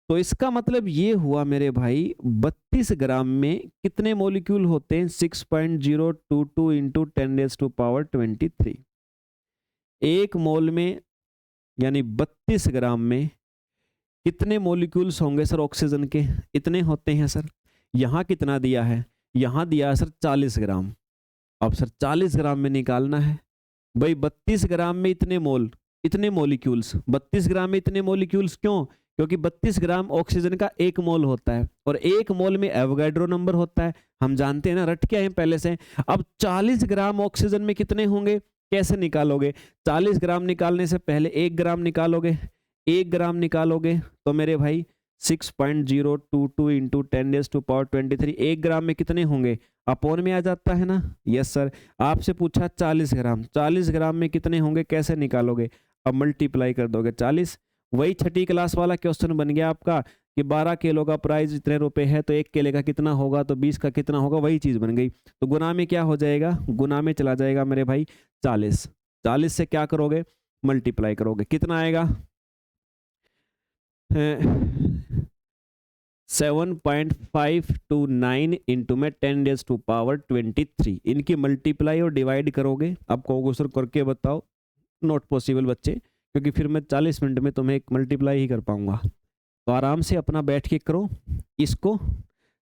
तो इसका मतलब ये हुआ मेरे भाई 32 ग्राम में कितने मॉलिक्यूल होते हैं? 6.022 इंटू 10⁻23। एक मोल में यानी 32 ग्राम में कितने मॉलिक्यूल्स होंगे सर ऑक्सीजन के? इतने होते हैं सर। यहाँ कितना दिया है? यहाँ दिया है सर 40 ग्राम। अब सर 40 ग्राम में निकालना है भाई, 32 ग्राम में इतने मोल, इतने मॉलिक्यूल्स, 32 ग्राम में इतने मॉलिक्यूल्स क्यों? क्योंकि 32 ग्राम ऑक्सीजन का एक मोल होता है और एक मोल में एवोगाड्रो नंबर होता है, हम जानते हैं ना, रट के आए पहले से। अब 40 ग्राम ऑक्सीजन में कितने होंगे, कैसे निकालोगे? 40 ग्राम निकालने से पहले 1 ग्राम निकालोगे, 1 ग्राम निकालोगे तो मेरे भाई 6.022 इंटू 10⁻23, 1 ग्राम में कितने होंगे? अपोन में आ जाता है ना। Yes sir. आपसे पूछा 40 ग्राम, 40 ग्राम में कितने होंगे, कैसे निकालोगे? अब मल्टीप्लाई कर दोगे 40। वही छठी क्लास वाला क्वेश्चन बन गया आपका कि 12 किलो का प्राइस इतने रुपए है तो 1 केले का कितना होगा, तो 20 का कितना होगा, वही चीज बन गई। तो गुना में क्या हो जाएगा? गुना में चला जाएगा मेरे भाई 40। 40 से क्या करोगे? मल्टीप्लाई करोगे, कितना आएगा? 7.529 इंटू में 10⁻23। इनकी मल्टीप्लाई और डिवाइड करोगे। अब कहोगे सर करके बताओ, नॉट पॉसिबल बच्चे, क्योंकि फिर मैं 40 मिनट में तुम्हें एक मल्टीप्लाई ही कर पाऊंगा। तो आराम से अपना बैठ के करो, इसको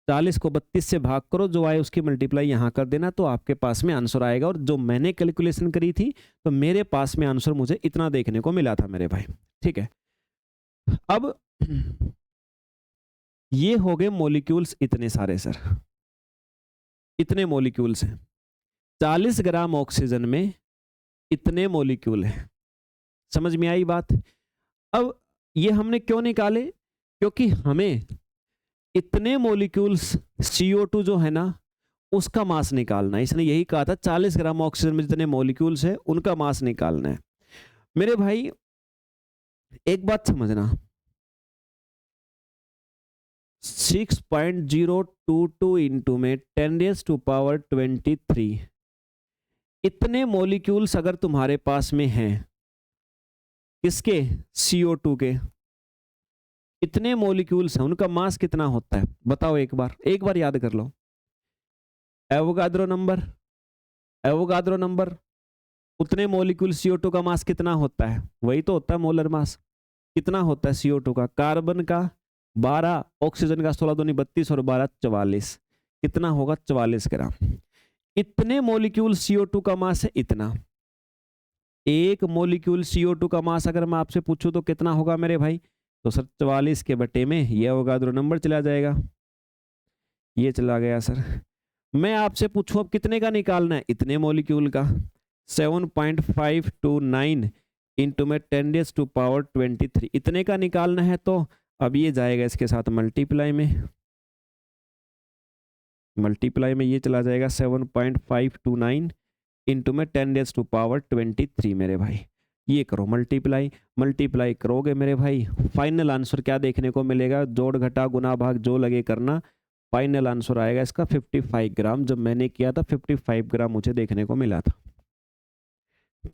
40 को 32 से भाग करो, जो आए उसकी मल्टीप्लाई यहाँ कर देना, तो आपके पास में आंसर आएगा। और जो मैंने कैलकुलेशन करी थी तो मेरे पास में आंसर मुझे इतना देखने को मिला था मेरे भाई, ठीक है। अब ये हो गए मॉलिक्यूल्स इतने सारे सर, इतने मॉलिक्यूल्स हैं। 40 ग्राम ऑक्सीजन में इतने मॉलिक्यूल हैं, समझ में आई बात? अब ये हमने क्यों निकाले? क्योंकि हमें इतने मॉलिक्यूल्स CO2 जो है ना उसका मास निकालना है। इसने यही कहा था 40 ग्राम ऑक्सीजन में जितने मॉलिक्यूल्स हैं उनका मास निकालना है। मेरे भाई एक बात समझना, 6.022 इंटू में 10⁻23 इतने मॉलिक्यूल्स अगर तुम्हारे पास में हैं, किसके? CO2 के। इतने मॉलिक्यूल्स हैं, उनका मास कितना होता है बताओ? एक बार याद कर लो। एवोगाद्रो नंबर, एवोगाद्रो नंबर, उतने मॉलिक्यूल CO2 का मास कितना होता है? वही तो होता है मोलर मास। कितना होता है CO2 का? कार्बन का 12, ऑक्सीजन का 16 दूनी 32 और 12 44। कितना होगा? 44 ग्राम। इतने मॉलिक्यूल CO2 का मास है इतना। एक मॉलिक्यूल CO2 का मास अगर मैं आपसे पूछूं तो कितना होगा मेरे भाई? तो सर 44 के बटे में ये एवोगाद्रो नंबर चला जाएगा, ये चला गया सर। मैं आपसे पूछूं अब कितने का निकालना है? इतने मॉलिक्यूल का। 7.529 इंटू में 10⁻23 इतने का निकालना है। तो अब ये जाएगा इसके साथ मल्टीप्लाई में, मल्टीप्लाई में ये चला जाएगा 7.529 इंटू में 10⁻⁻23 मेरे भाई। ये करो मल्टीप्लाई, मल्टीप्लाई करोगे मेरे भाई, फाइनल आंसर क्या देखने को मिलेगा, जोड़ घटा गुना भाग जो लगे करना, फाइनल आंसर आएगा इसका 55 ग्राम। जब मैंने किया था 55 ग्राम मुझे देखने को मिला था।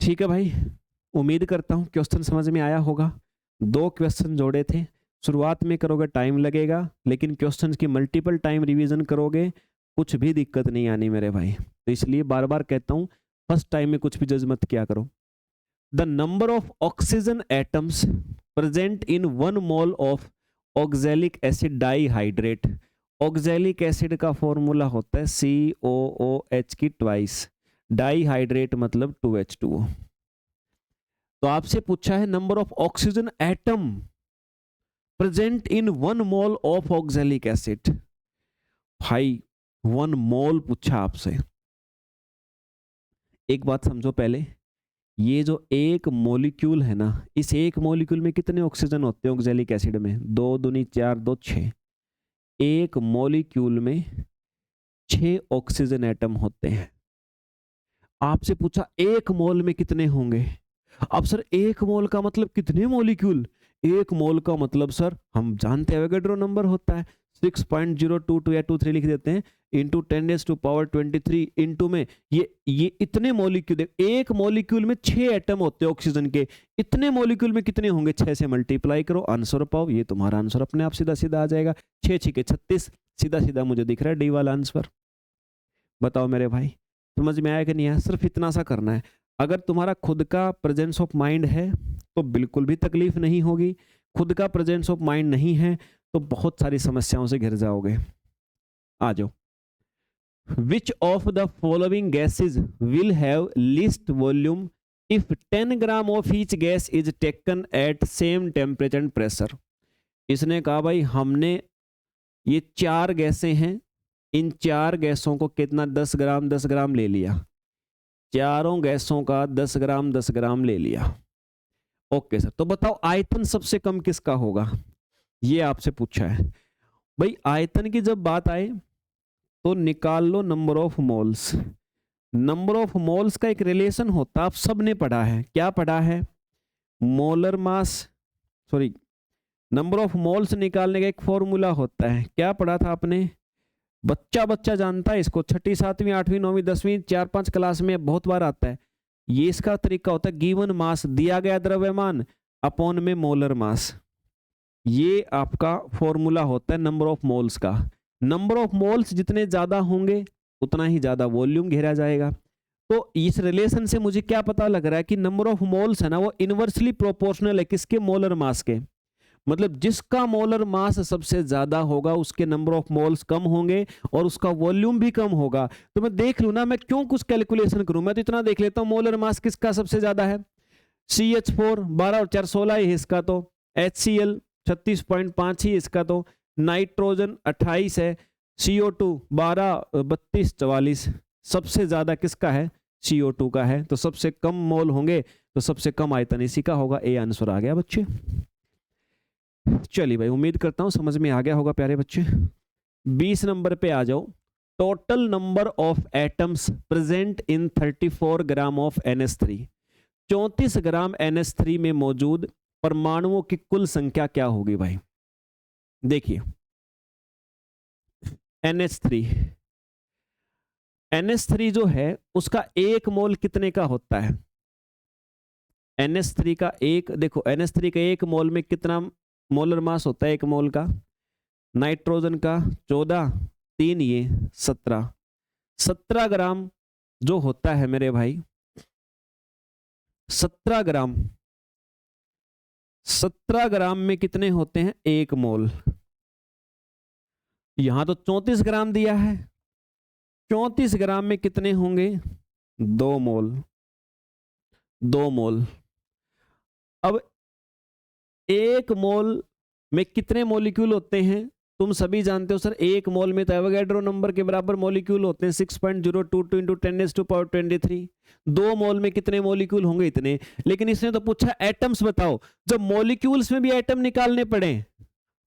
ठीक है भाई, उम्मीद करता हूं क्वेश्चन समझ में आया होगा। 2 क्वेश्चन जोड़े थे, शुरुआत में करोगे टाइम लगेगा, लेकिन क्वेश्चन की मल्टीपल टाइम रिवीजन करोगे कुछ भी दिक्कत नहीं आनी मेरे भाई। तो इसलिए बार बार कहता हूं फर्स्ट टाइम में कुछ भी जज मत किया करो। The number of oxygen atoms present in 1 mole of oxalic acid dihydrate. Oxalic acid का फॉर्मूला होता है COOH की ट्वाइस, डाइहाइड्रेट मतलब 2H2O। तो आपसे पूछा है number of oxygen atom present in 1 mole of oxalic acid. भाई 1 मोल पूछा आपसे। एक बात समझो पहले, ये जो एक मॉलिक्यूल है ना, इस एक मॉलिक्यूल में कितने ऑक्सीजन होते हैं ऑक्सैलिक एसिड में? 2 दूनी 4, 2 6। एक मॉलिक्यूल में 6 ऑक्सीजन एटम होते हैं। आपसे पूछा एक मोल में कितने होंगे। अब सर एक मोल का मतलब कितने मॉलिक्यूल? एक मोल का मतलब सर हम जानते हैं एवोगैड्रो नंबर होता है 6.022 या 23 लिख देते हैं, इंटू 10⁻23 इंटू में ये इतने मॉलिक्यूल। एक मॉलिक्यूल में 6 एटम होते हैं ऑक्सीजन के, इतने मॉलिक्यूल में कितने होंगे? 6 से मल्टीप्लाई करो, आंसर पाओ। ये तुम्हारा आंसर अपने आप सीधा सीधा आ जाएगा। 6 6 36, सीधा सीधा मुझे दिख रहा है डी वाला आंसर। बताओ मेरे भाई समझ में आया कि नहीं आया? सिर्फ इतना सा करना है। अगर तुम्हारा खुद का प्रेजेंस ऑफ माइंड है तो बिल्कुल भी तकलीफ नहीं होगी, खुद का प्रेजेंस ऑफ माइंड नहीं है तो बहुत सारी समस्याओं से घिर जाओगे। आ जाओ। Which of the following gases will have least volume if 10 gram of each gas is taken at same temperature and pressure. इसने कहा भाई हमने ये 4 गैसें हैं, इन 4 गैसों को कितना 10 ग्राम 10 ग्राम ले लिया, चारों गैसों का 10 ग्राम 10 ग्राम ले लिया। ओके सर, तो बताओ आयतन सबसे कम किसका होगा? ये आपसे पूछा है भाई। आयतन की जब बात आए तो निकाल लो number of moles. Number of moles का एक रिलेशन होता है, आप सबने पढ़ा है। क्या पढ़ा है? Molar mass, sorry number of moles निकालने का एक फॉर्मूला होता है। क्या पढ़ा था आपने? बच्चा बच्चा जानता है इसको, 6ठी 7वीं 8वीं 9वीं 10वीं 4-5 क्लास में बहुत बार आता है। ये इसका तरीका होता है, गिवन मास दिया गया द्रव्यमान अपॉन में मोलर मास। ये आपका फॉर्मूला होता है नंबर ऑफ मोल्स का। नंबर ऑफ मोल्स जितने ज्यादा होंगे उतना ही ज्यादा वॉल्यूम घेरा जाएगा। तो इस रिलेशन से मुझे क्या पता लग रहा है कि नंबर ऑफ मोल्स है ना वो इनवर्सली प्रोपोर्शनल है किसके? मोलर मास के। मतलब जिसका मोलर मास सबसे ज्यादा होगा उसके नंबर ऑफ मोल्स कम होंगे और उसका वॉल्यूम भी कम होगा। तो मैं देख लूं ना, मैं क्यों कुछ कैलकुलेशन करूं, मैं तो इतना देख लेता हूं मोलर मास किसका सबसे ज्यादा है। CH4 12 और 4 16 ही इसका, तो HCl 36.5 ही इसका, तो नाइट्रोजन 28 है, CO2 12 32 44। सबसे ज्यादा किसका है? CO2 का है। तो सबसे कम मोल होंगे तो सबसे कम आयतन इसी का होगा। ए आंसर आ गया बच्चे। चलिए भाई, उम्मीद करता हूं समझ में आ गया होगा प्यारे बच्चे। 20 नंबर पे आ जाओ। Total number of atoms present in 34 gram of NH3। 34 gram NH3 में मौजूद परमाणुओं की कुल संख्या क्या होगी भाई? देखिए NH3 जो है उसका 1 मोल कितने का होता है? NH3 का एक, देखो NH3 का 1 मोल में कितना मोलर मास होता है? 1 मोल का। नाइट्रोजन का 14, 3 ये 17 ग्राम जो होता है मेरे भाई, 17 ग्राम में कितने होते हैं? 1 मोल। यहां तो 34 ग्राम दिया है, 34 ग्राम में कितने होंगे? 2 मोल। 2 मोल। अब 1 मोल में कितने मॉलिक्यूल होते हैं? तुम सभी जानते हो सर 1 मोल में तो एवोगैड्रो नंबर के बराबर मॉलिक्यूल होते हैं 6.022 इंटू 10⁻23। 2 मोल में कितने मॉलिक्यूल होंगे? इतने। लेकिन इसने तो पूछा एटम्स बताओ। जब मॉलिक्यूल्स में भी एटम निकालने पड़े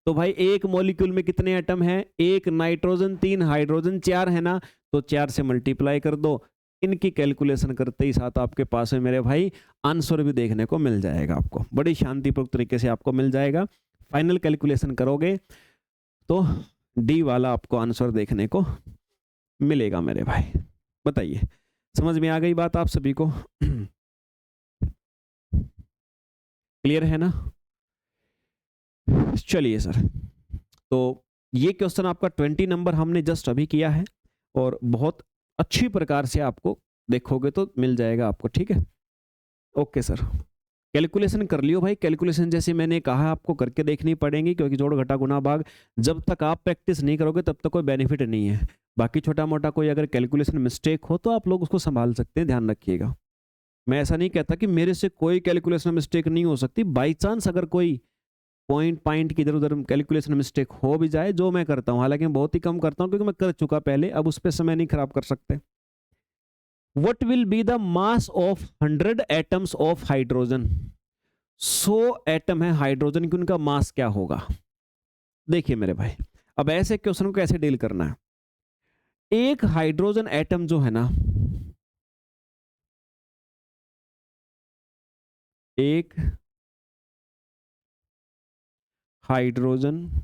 तो भाई 1 मॉलिक्यूल में कितने एटम हैं? 1 नाइट्रोजन, 3 हाइड्रोजन, 4 है ना, तो 4 से मल्टीप्लाई कर दो। इनकी कैलकुलेशन करते ही साथ आपके पास में मेरे भाई आंसर भी देखने को मिल जाएगा, आपको बड़ी शांतिपूर्वक तरीके से आपको मिल जाएगा। फाइनल कैलकुलेशन करोगे तो डी वाला आपको आंसर देखने को मिलेगा मेरे भाई। बताइए, समझ में आ गई बात आप सभी को? क्लियर है ना? चलिए सर, तो ये क्वेश्चन आपका 20 नंबर हमने जस्ट अभी किया है और बहुत अच्छी प्रकार से आपको देखोगे तो मिल जाएगा आपको, ठीक है? ओके सर, कैलकुलेशन कर लियो भाई। कैलकुलेशन जैसे मैंने कहा आपको करके देखनी पड़ेगी, क्योंकि जोड़ घटा गुना भाग जब तक आप प्रैक्टिस नहीं करोगे तब तक कोई बेनिफिट नहीं है। बाकी छोटा मोटा कोई अगर कैलकुलेशन मिस्टेक हो तो आप लोग उसको संभाल सकते हैं, ध्यान रखिएगा। मैं ऐसा नहीं कहता कि मेरे से कोई कैलकुलेशन मिस्टेक नहीं हो सकती, बाई चांस अगर कोई पॉइंट की इधर उधर कैलकुलेशन मिस्टेक हो भी जाए, जो मैं करता हूँ, हालांकि मैं बहुत ही कम करता हूँ क्योंकि मैं कर चुका पहले, अब उस पर समय नहीं खराब कर सकते। What will be the mass of 100 atoms of hydrogen? 100 atom है हाइड्रोजन की, उनका मास क्या होगा? देखिए मेरे भाई, अब ऐसे क्वेश्चन को कैसे डील करना है। एक हाइड्रोजन एटम जो है ना, एक हाइड्रोजन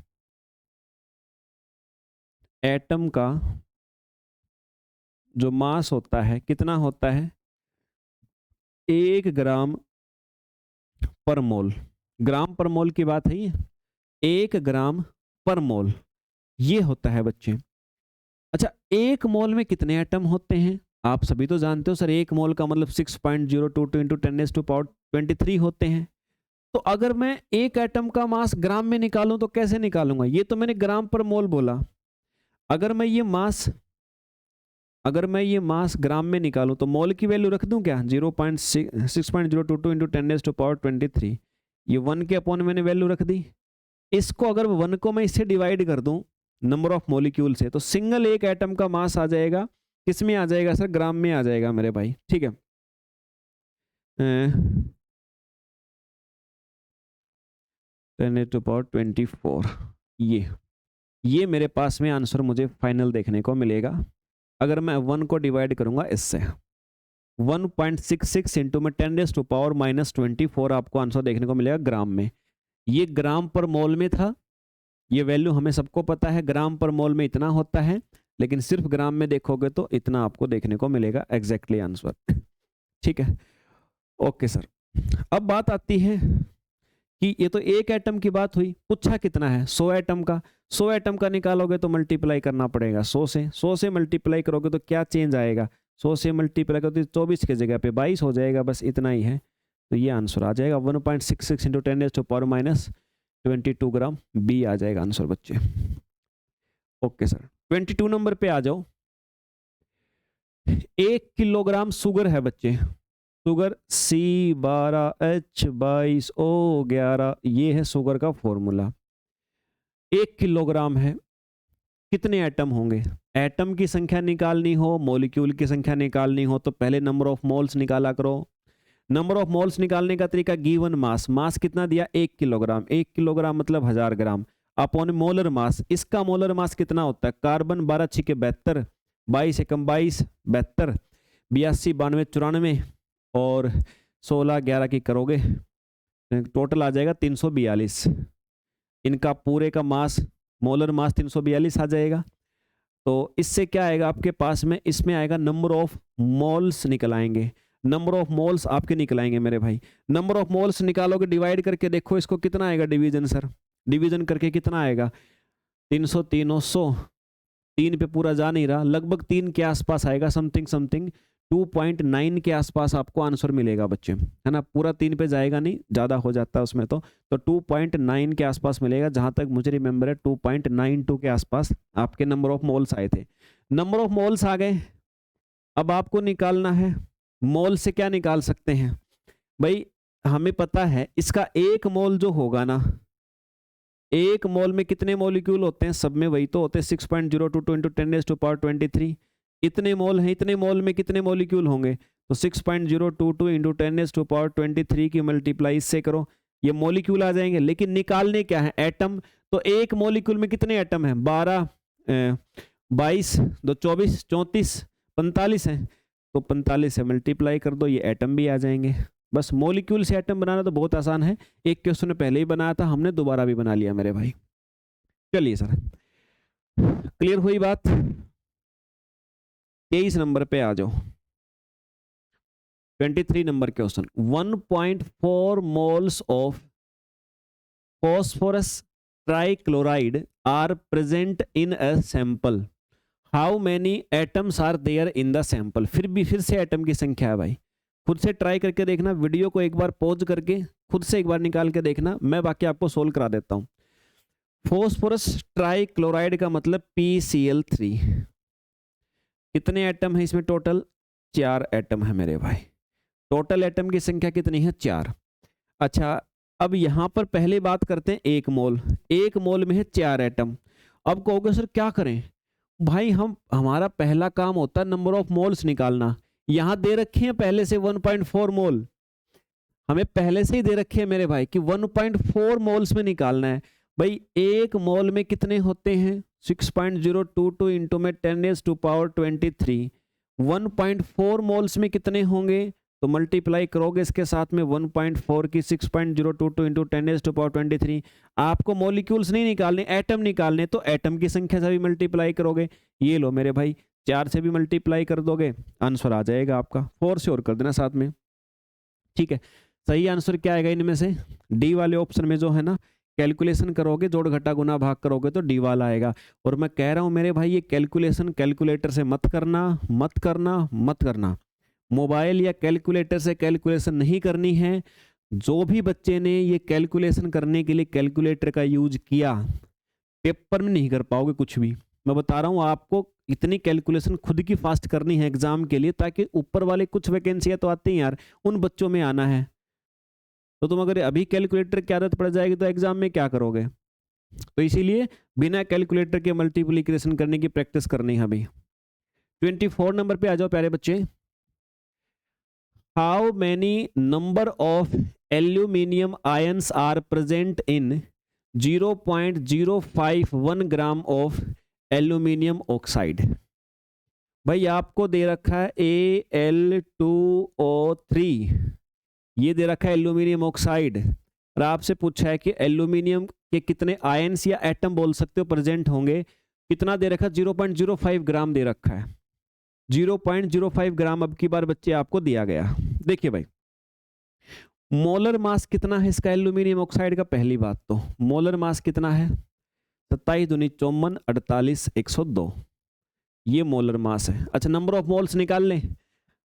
एटम का जो मास होता है कितना होता है? 1 ग्राम पर मोल। ग्राम पर मोल की बात है ये, 1 ग्राम पर मोल ये होता है बच्चे। अच्छा, 1 मोल में कितने एटम होते हैं? आप सभी तो जानते हो सर, 1 मोल का मतलब 6.022 इंटू 10⁻23 होते हैं। तो अगर मैं एक एटम का मास ग्राम में निकालूं तो कैसे निकालूंगा? ये तो मैंने ग्राम पर मोल बोला। अगर मैं ये मास ग्राम में निकालूं तो मोल की वैल्यू रख दूं क्या? 6.022 इंटू 10⁻23, ये 1 के अपॉन मैंने वैल्यू रख दी। इसको अगर 1 को मैं इससे डिवाइड कर दूं नंबर ऑफ मॉलिक्यूल से, तो सिंगल एक एटम का मास आ जाएगा, किस में आ जाएगा सर? ग्राम में आ जाएगा मेरे भाई, ठीक है? 10⁻24 ये मेरे पास में आंसर मुझे फाइनल देखने को मिलेगा। अगर मैं 1 को डिवाइड करूंगा इससे, 1.66 इंटू में 10⁻⁻24 आपको आंसर देखने को मिलेगा ग्राम में। ये ग्राम पर मोल में था, ये वैल्यू हमें सबको पता है, ग्राम पर मोल में इतना होता है, लेकिन सिर्फ ग्राम में देखोगे तो इतना आपको देखने को मिलेगा एग्जैक्टली आंसर, ठीक है? ओके सर, अब बात आती है कि ये तो एक एटम की बात हुई, पूछा कितना है? 100 एटम का। 100 एटम का निकालोगे तो मल्टीप्लाई करना पड़ेगा 100 से। 100 से मल्टीप्लाई करोगे तो क्या चेंज आएगा? 100 से मल्टीप्लाई करोगे तो 24 की जगह पे 22 हो जाएगा, बस इतना ही है। तो ये आंसर आ जाएगा 1.66 इंटू 10⁻⁻22 ग्राम, बी आ जाएगा आंसर बच्चे। ओके सर, 22 नंबर पे आ जाओ। 1 किलोग्राम शुगर है बच्चे, शुगर C12H22O11, ये है शुगर का फॉर्मूला। 1 किलोग्राम है, कितने एटम होंगे? एटम की संख्या निकालनी हो, मॉलिक्यूल की संख्या निकालनी हो तो पहले नंबर ऑफ मोल्स निकाला करो। नंबर ऑफ मोल्स निकालने का तरीका, गिवन मास कितना दिया? 1 किलोग्राम। 1 किलोग्राम मतलब 1000 ग्राम अपॉन मोलर मास। इसका मोलर मास कितना होता है? कार्बन 12 छिके 72, 22 एकम 22, 72, 82 92 94 और 16 11 की करोगे टोटल आ जाएगा 342। इनका पूरे का मास, मोलर मास 342 आ जाएगा। तो इससे क्या आएगा आपके पास में? इसमें आएगा नंबर ऑफ मोल्स निकल आएंगे, नंबर ऑफ मोल्स आपके निकल आएंगे मेरे भाई। नंबर ऑफ मोल्स निकालोगे, डिवाइड करके देखो इसको कितना आएगा डिवीजन सर, डिवीजन करके कितना आएगा? 300 300, 3 पे पूरा जा नहीं रहा, लगभग 3 के आसपास आएगा, समथिंग 2.9 के आसपास आपको आंसर मिलेगा बच्चे, है ना? पूरा 3 पे जाएगा नहीं, ज्यादा हो जाता है उसमें तो 2.9 के आसपास मिलेगा, जहां तक मुझे रिमेंबर है 2.92 के आसपास आपके नंबर ऑफ मोल्स आए थे। नंबर ऑफ मोल्स आ गए, अब आपको निकालना है मोल से क्या निकाल सकते हैं भाई? हमें पता है इसका 1 मोल जो होगा ना, 1 मोल में कितने मॉलिक्यूल होते हैं? सब में वही तो होते हैं, 6.022 इंटू 10⁻23। इतने मोल हैं, इतने मोल में कितने मॉलिक्यूल होंगे? तो 6.022 इंटू 10⁻23 की मल्टीप्लाई इससे करो, ये मॉलिक्यूल आ जाएंगे। लेकिन निकालने क्या है? एटम। तो एक मॉलिक्यूल में कितने एटम हैं? 12, 22, 2 24, 34, 45 हैं। तो 45 से मल्टीप्लाई कर दो, ये एटम भी आ जाएंगे। बस मॉलिक्यूल से एटम बनाना तो बहुत आसान है, एक क्वेश्चन में पहले ही बनाया था हमने, दोबारा भी बना लिया मेरे भाई। चलिए सर, क्लियर हुई बात। 23 नंबर पे आ जाओ, 23 number question. 1.4 moles of phosphorus trichloride are present in a sample. How many atoms are there in the sample? फिर से एटम की संख्या है भाई, खुद से ट्राई करके देखना, वीडियो को एक बार पॉज करके खुद से एक बार निकाल के देखना, मैं बाकी आपको सोल्व करा देता हूं। फॉस्फोरस ट्राइक्लोराइड का मतलब PCl3, कितने एटम है इसमें टोटल? 4 एटम है मेरे भाई। टोटल एटम की संख्या कितनी है? 4। अच्छा, अब यहां पर पहले बात करते हैं 1 मोल। 1 मोल में है 4 एटम। अब कहोगे सर क्या करें भाई, हमारा पहला काम होता है नंबर ऑफ मोल्स निकालना। यहां दे रखे हैं पहले से 1.4 मोल, हमें पहले से ही दे रखे हैं मेरे भाई कि 1.4 मोल्स में निकालना है। भाई 1 मोल में कितने होते हैं? 6.022 इंटू में 10⁻23। 1.4 मोल्स में कितने होंगे? तो मल्टीप्लाई करोगे इसके साथ में 1.4 की 6.022 इंटू 10⁻23। आपको मॉलिक्यूल्स नहीं निकालने, एटम निकालने, तो एटम की संख्या से भी मल्टीप्लाई करोगे। ये लो मेरे भाई, 4 से भी मल्टीप्लाई कर दोगे, आंसर आ जाएगा आपका। 4 से और कर देना साथ में, ठीक है। सही आंसर क्या आएगा इनमें से? डी वाले ऑप्शन में जो है ना, कैलकुलेशन करोगे, जोड़ घटा गुना भाग करोगे तो डी वाला आएगा। और मैं कह रहा हूं मेरे भाई, ये कैलकुलेशन कैलकुलेटर से मत करना, मत करना, मत करना। मोबाइल या कैलकुलेटर से कैलकुलेशन नहीं करनी है। जो भी बच्चे ने ये कैलकुलेशन करने के लिए कैलकुलेटर का यूज किया, पेपर में नहीं कर पाओगे कुछ भी। मैं बता रहा हूं आपको, इतनी कैलकुलेशन खुद की फास्ट करनी है एग्जाम के लिए, ताकि ऊपर वाले कुछ वैकेंसियां तो आती हैं यार, उन बच्चों में आना है। तो तुम अगर अभी कैलकुलेटर की आदत पड़ जाएगी तो एग्जाम में क्या करोगे? तो इसीलिए बिना कैलकुलेटर के मल्टीप्लिकेशन करने की प्रैक्टिस करनी है अभी। 24 नंबर पे आ जाओ प्यारे बच्चे। How many number of aluminium ions are present in 0.051 gram of aluminium oxide? भाई आपको दे रखा है Al2O3, ये दे रखा है एल्यूमिनियम ऑक्साइड, और आपसे पूछा है कि एल्यूमिनियम के कितने आयंस या एटम बोल सकते हो प्रेजेंट होंगे। कितना दे रखा है? 0.05 ग्राम दे रखा है। 0.05 ग्राम अब की बार बच्चे आपको दिया गया। देखिए भाई, मोलर मास कितना है इसका एल्यूमिनियम ऑक्साइड का? पहली बात तो मोलर मास कितना है? 27 दूनी 54, 48, 102, ये मोलर मास है। अच्छा, नंबर ऑफ मोल्स निकाल लें।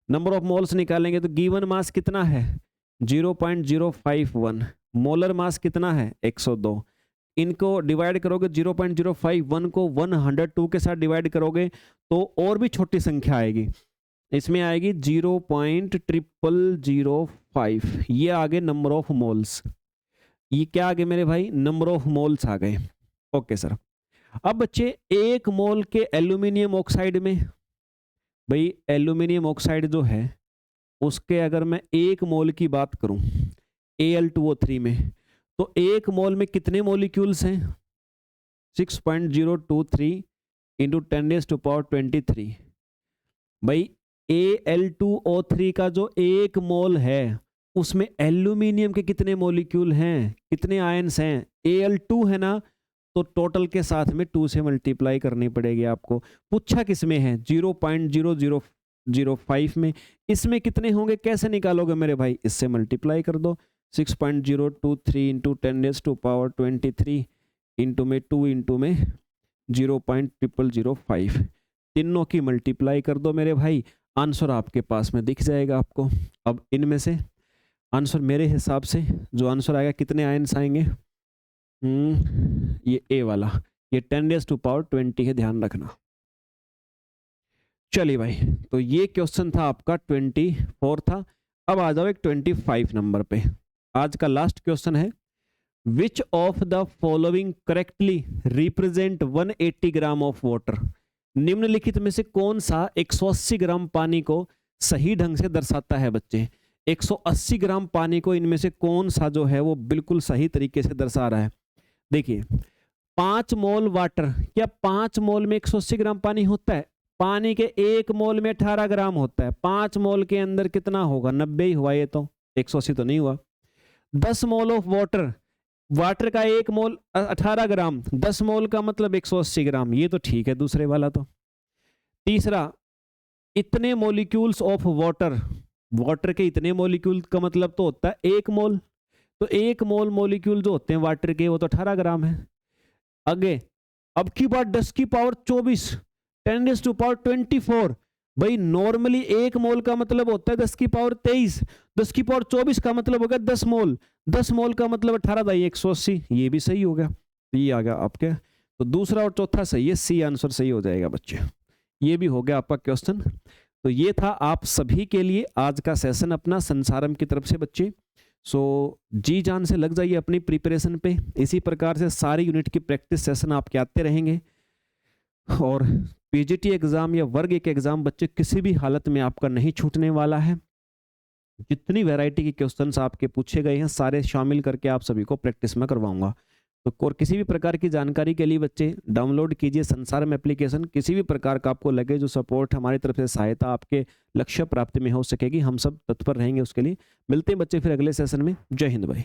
नंबर ऑफ मोल्स निकालेंगे तो गिवन मास कितना है? 0.051। मोलर मास कितना है? 102। इनको डिवाइड करोगे, 0.051 को 102 के साथ डिवाइड करोगे तो और भी छोटी संख्या आएगी, इसमें आएगी 0.0005। ये आगे नंबर ऑफ मोल्स। ये क्या आगे मेरे भाई? नंबर ऑफ मोल्स आ गए। Okay sir. अब बच्चे 1 मोल के एल्यूमिनियम ऑक्साइड में, भाई एल्यूमिनियम ऑक्साइड जो है उसके अगर मैं 1 मोल की बात करूं Al2O3 में, तो 1 मोल में कितने मॉलिक्यूल्स हैं? 6.023 इंटू 10⁻23। भाई Al2O3 का जो 1 मोल है उसमें एल्यूमिनियम के कितने मॉलिक्यूल हैं, कितने आयंस हैं? Al2 है ना, तो टोटल के साथ में 2 से मल्टीप्लाई करनी पड़ेगी आपको। पूछा किस में है? 0.0005 में। इसमें कितने होंगे कैसे निकालोगे मेरे भाई? इससे मल्टीप्लाई कर दो। 6.023 इंटू 10⁻23 इंटू में 2 इंटू में 0.0005, तीनों की मल्टीप्लाई कर दो मेरे भाई, आंसर आपके पास में दिख जाएगा आपको। अब इनमें से आंसर मेरे हिसाब से जो आंसर आएगा, कितने आयंस आएंगे? ये ए वाला, ये 10⁻20 है, ध्यान रखना। चलिए भाई, तो ये क्वेश्चन था आपका 24 था। अब आ जाओ एक 25 नंबर पे। आज का लास्ट क्वेश्चन है, विच of the following correctly represent 180 gram of water? निम्नलिखित में से कौन सा 180 ग्राम पानी को सही ढंग से दर्शाता है बच्चे? 180 ग्राम पानी को इनमें से कौन सा जो है वो बिल्कुल सही तरीके से दर्शा रहा है? देखिए, 5 मोल वाटर, क्या 5 मोल में 180 ग्राम पानी होता है? पानी के 1 मोल में 18 ग्राम होता है, 5 मोल के अंदर कितना होगा, 90 ही हुआ, ये तो 180 तो नहीं हुआ। 10 मोल ऑफ वाटर, वाटर का 1 मोल 18 ग्राम, 10 मोल का मतलब 180 ग्राम, ये तो ठीक है दूसरे वाला तो। तीसरा, इतने मॉलिक्यूल्स ऑफ वाटर, वाटर के इतने मॉलिक्यूल का मतलब तो होता है 1 मोल, तो 1 मोल मॉलिक्यूल जो होते हैं वाटर के वो तो 18 ग्राम है। आगे अब की बात 10 की पावर 24, 10⁻²4, भाई नॉर्मली 1 मोल का मतलब होता है 10 की पावर 23, 10 की पावर 24 का मतलब होगा 10 मोल, 10 मोल का मतलब 18 180, ये भी सही हो गया, तो ये आ गया आपके। तो दूसरा और चौथा सही है, सी आंसर सही हो जाएगा बच्चे। ये भी हो गया आपका क्वेश्चन। तो ये था आप सभी के लिए आज का सेशन अपना संसारम की तरफ से बच्चे। सो जी जान से लग जाइए अपनी प्रिपरेशन पे, इसी प्रकार से सारी यूनिट की प्रैक्टिस सेशन आपके आते रहेंगे। और पीजीटी एग्जाम या वर्ग 1 एग्जाम बच्चे किसी भी हालत में आपका नहीं छूटने वाला है। जितनी वैरायटी के क्वेश्चंस आपके पूछे गए हैं सारे शामिल करके आप सभी को प्रैक्टिस में करवाऊंगा। तो और किसी भी प्रकार की जानकारी के लिए बच्चे डाउनलोड कीजिए संसारम एप्लीकेशन। किसी भी प्रकार का आपको लगे जो सपोर्ट हमारी तरफ से सहायता आपके लक्ष्य प्राप्ति में हो सकेगी, हम सब तत्पर रहेंगे उसके लिए। मिलते हैं बच्चे फिर अगले सेशन में। जय हिंद भाई।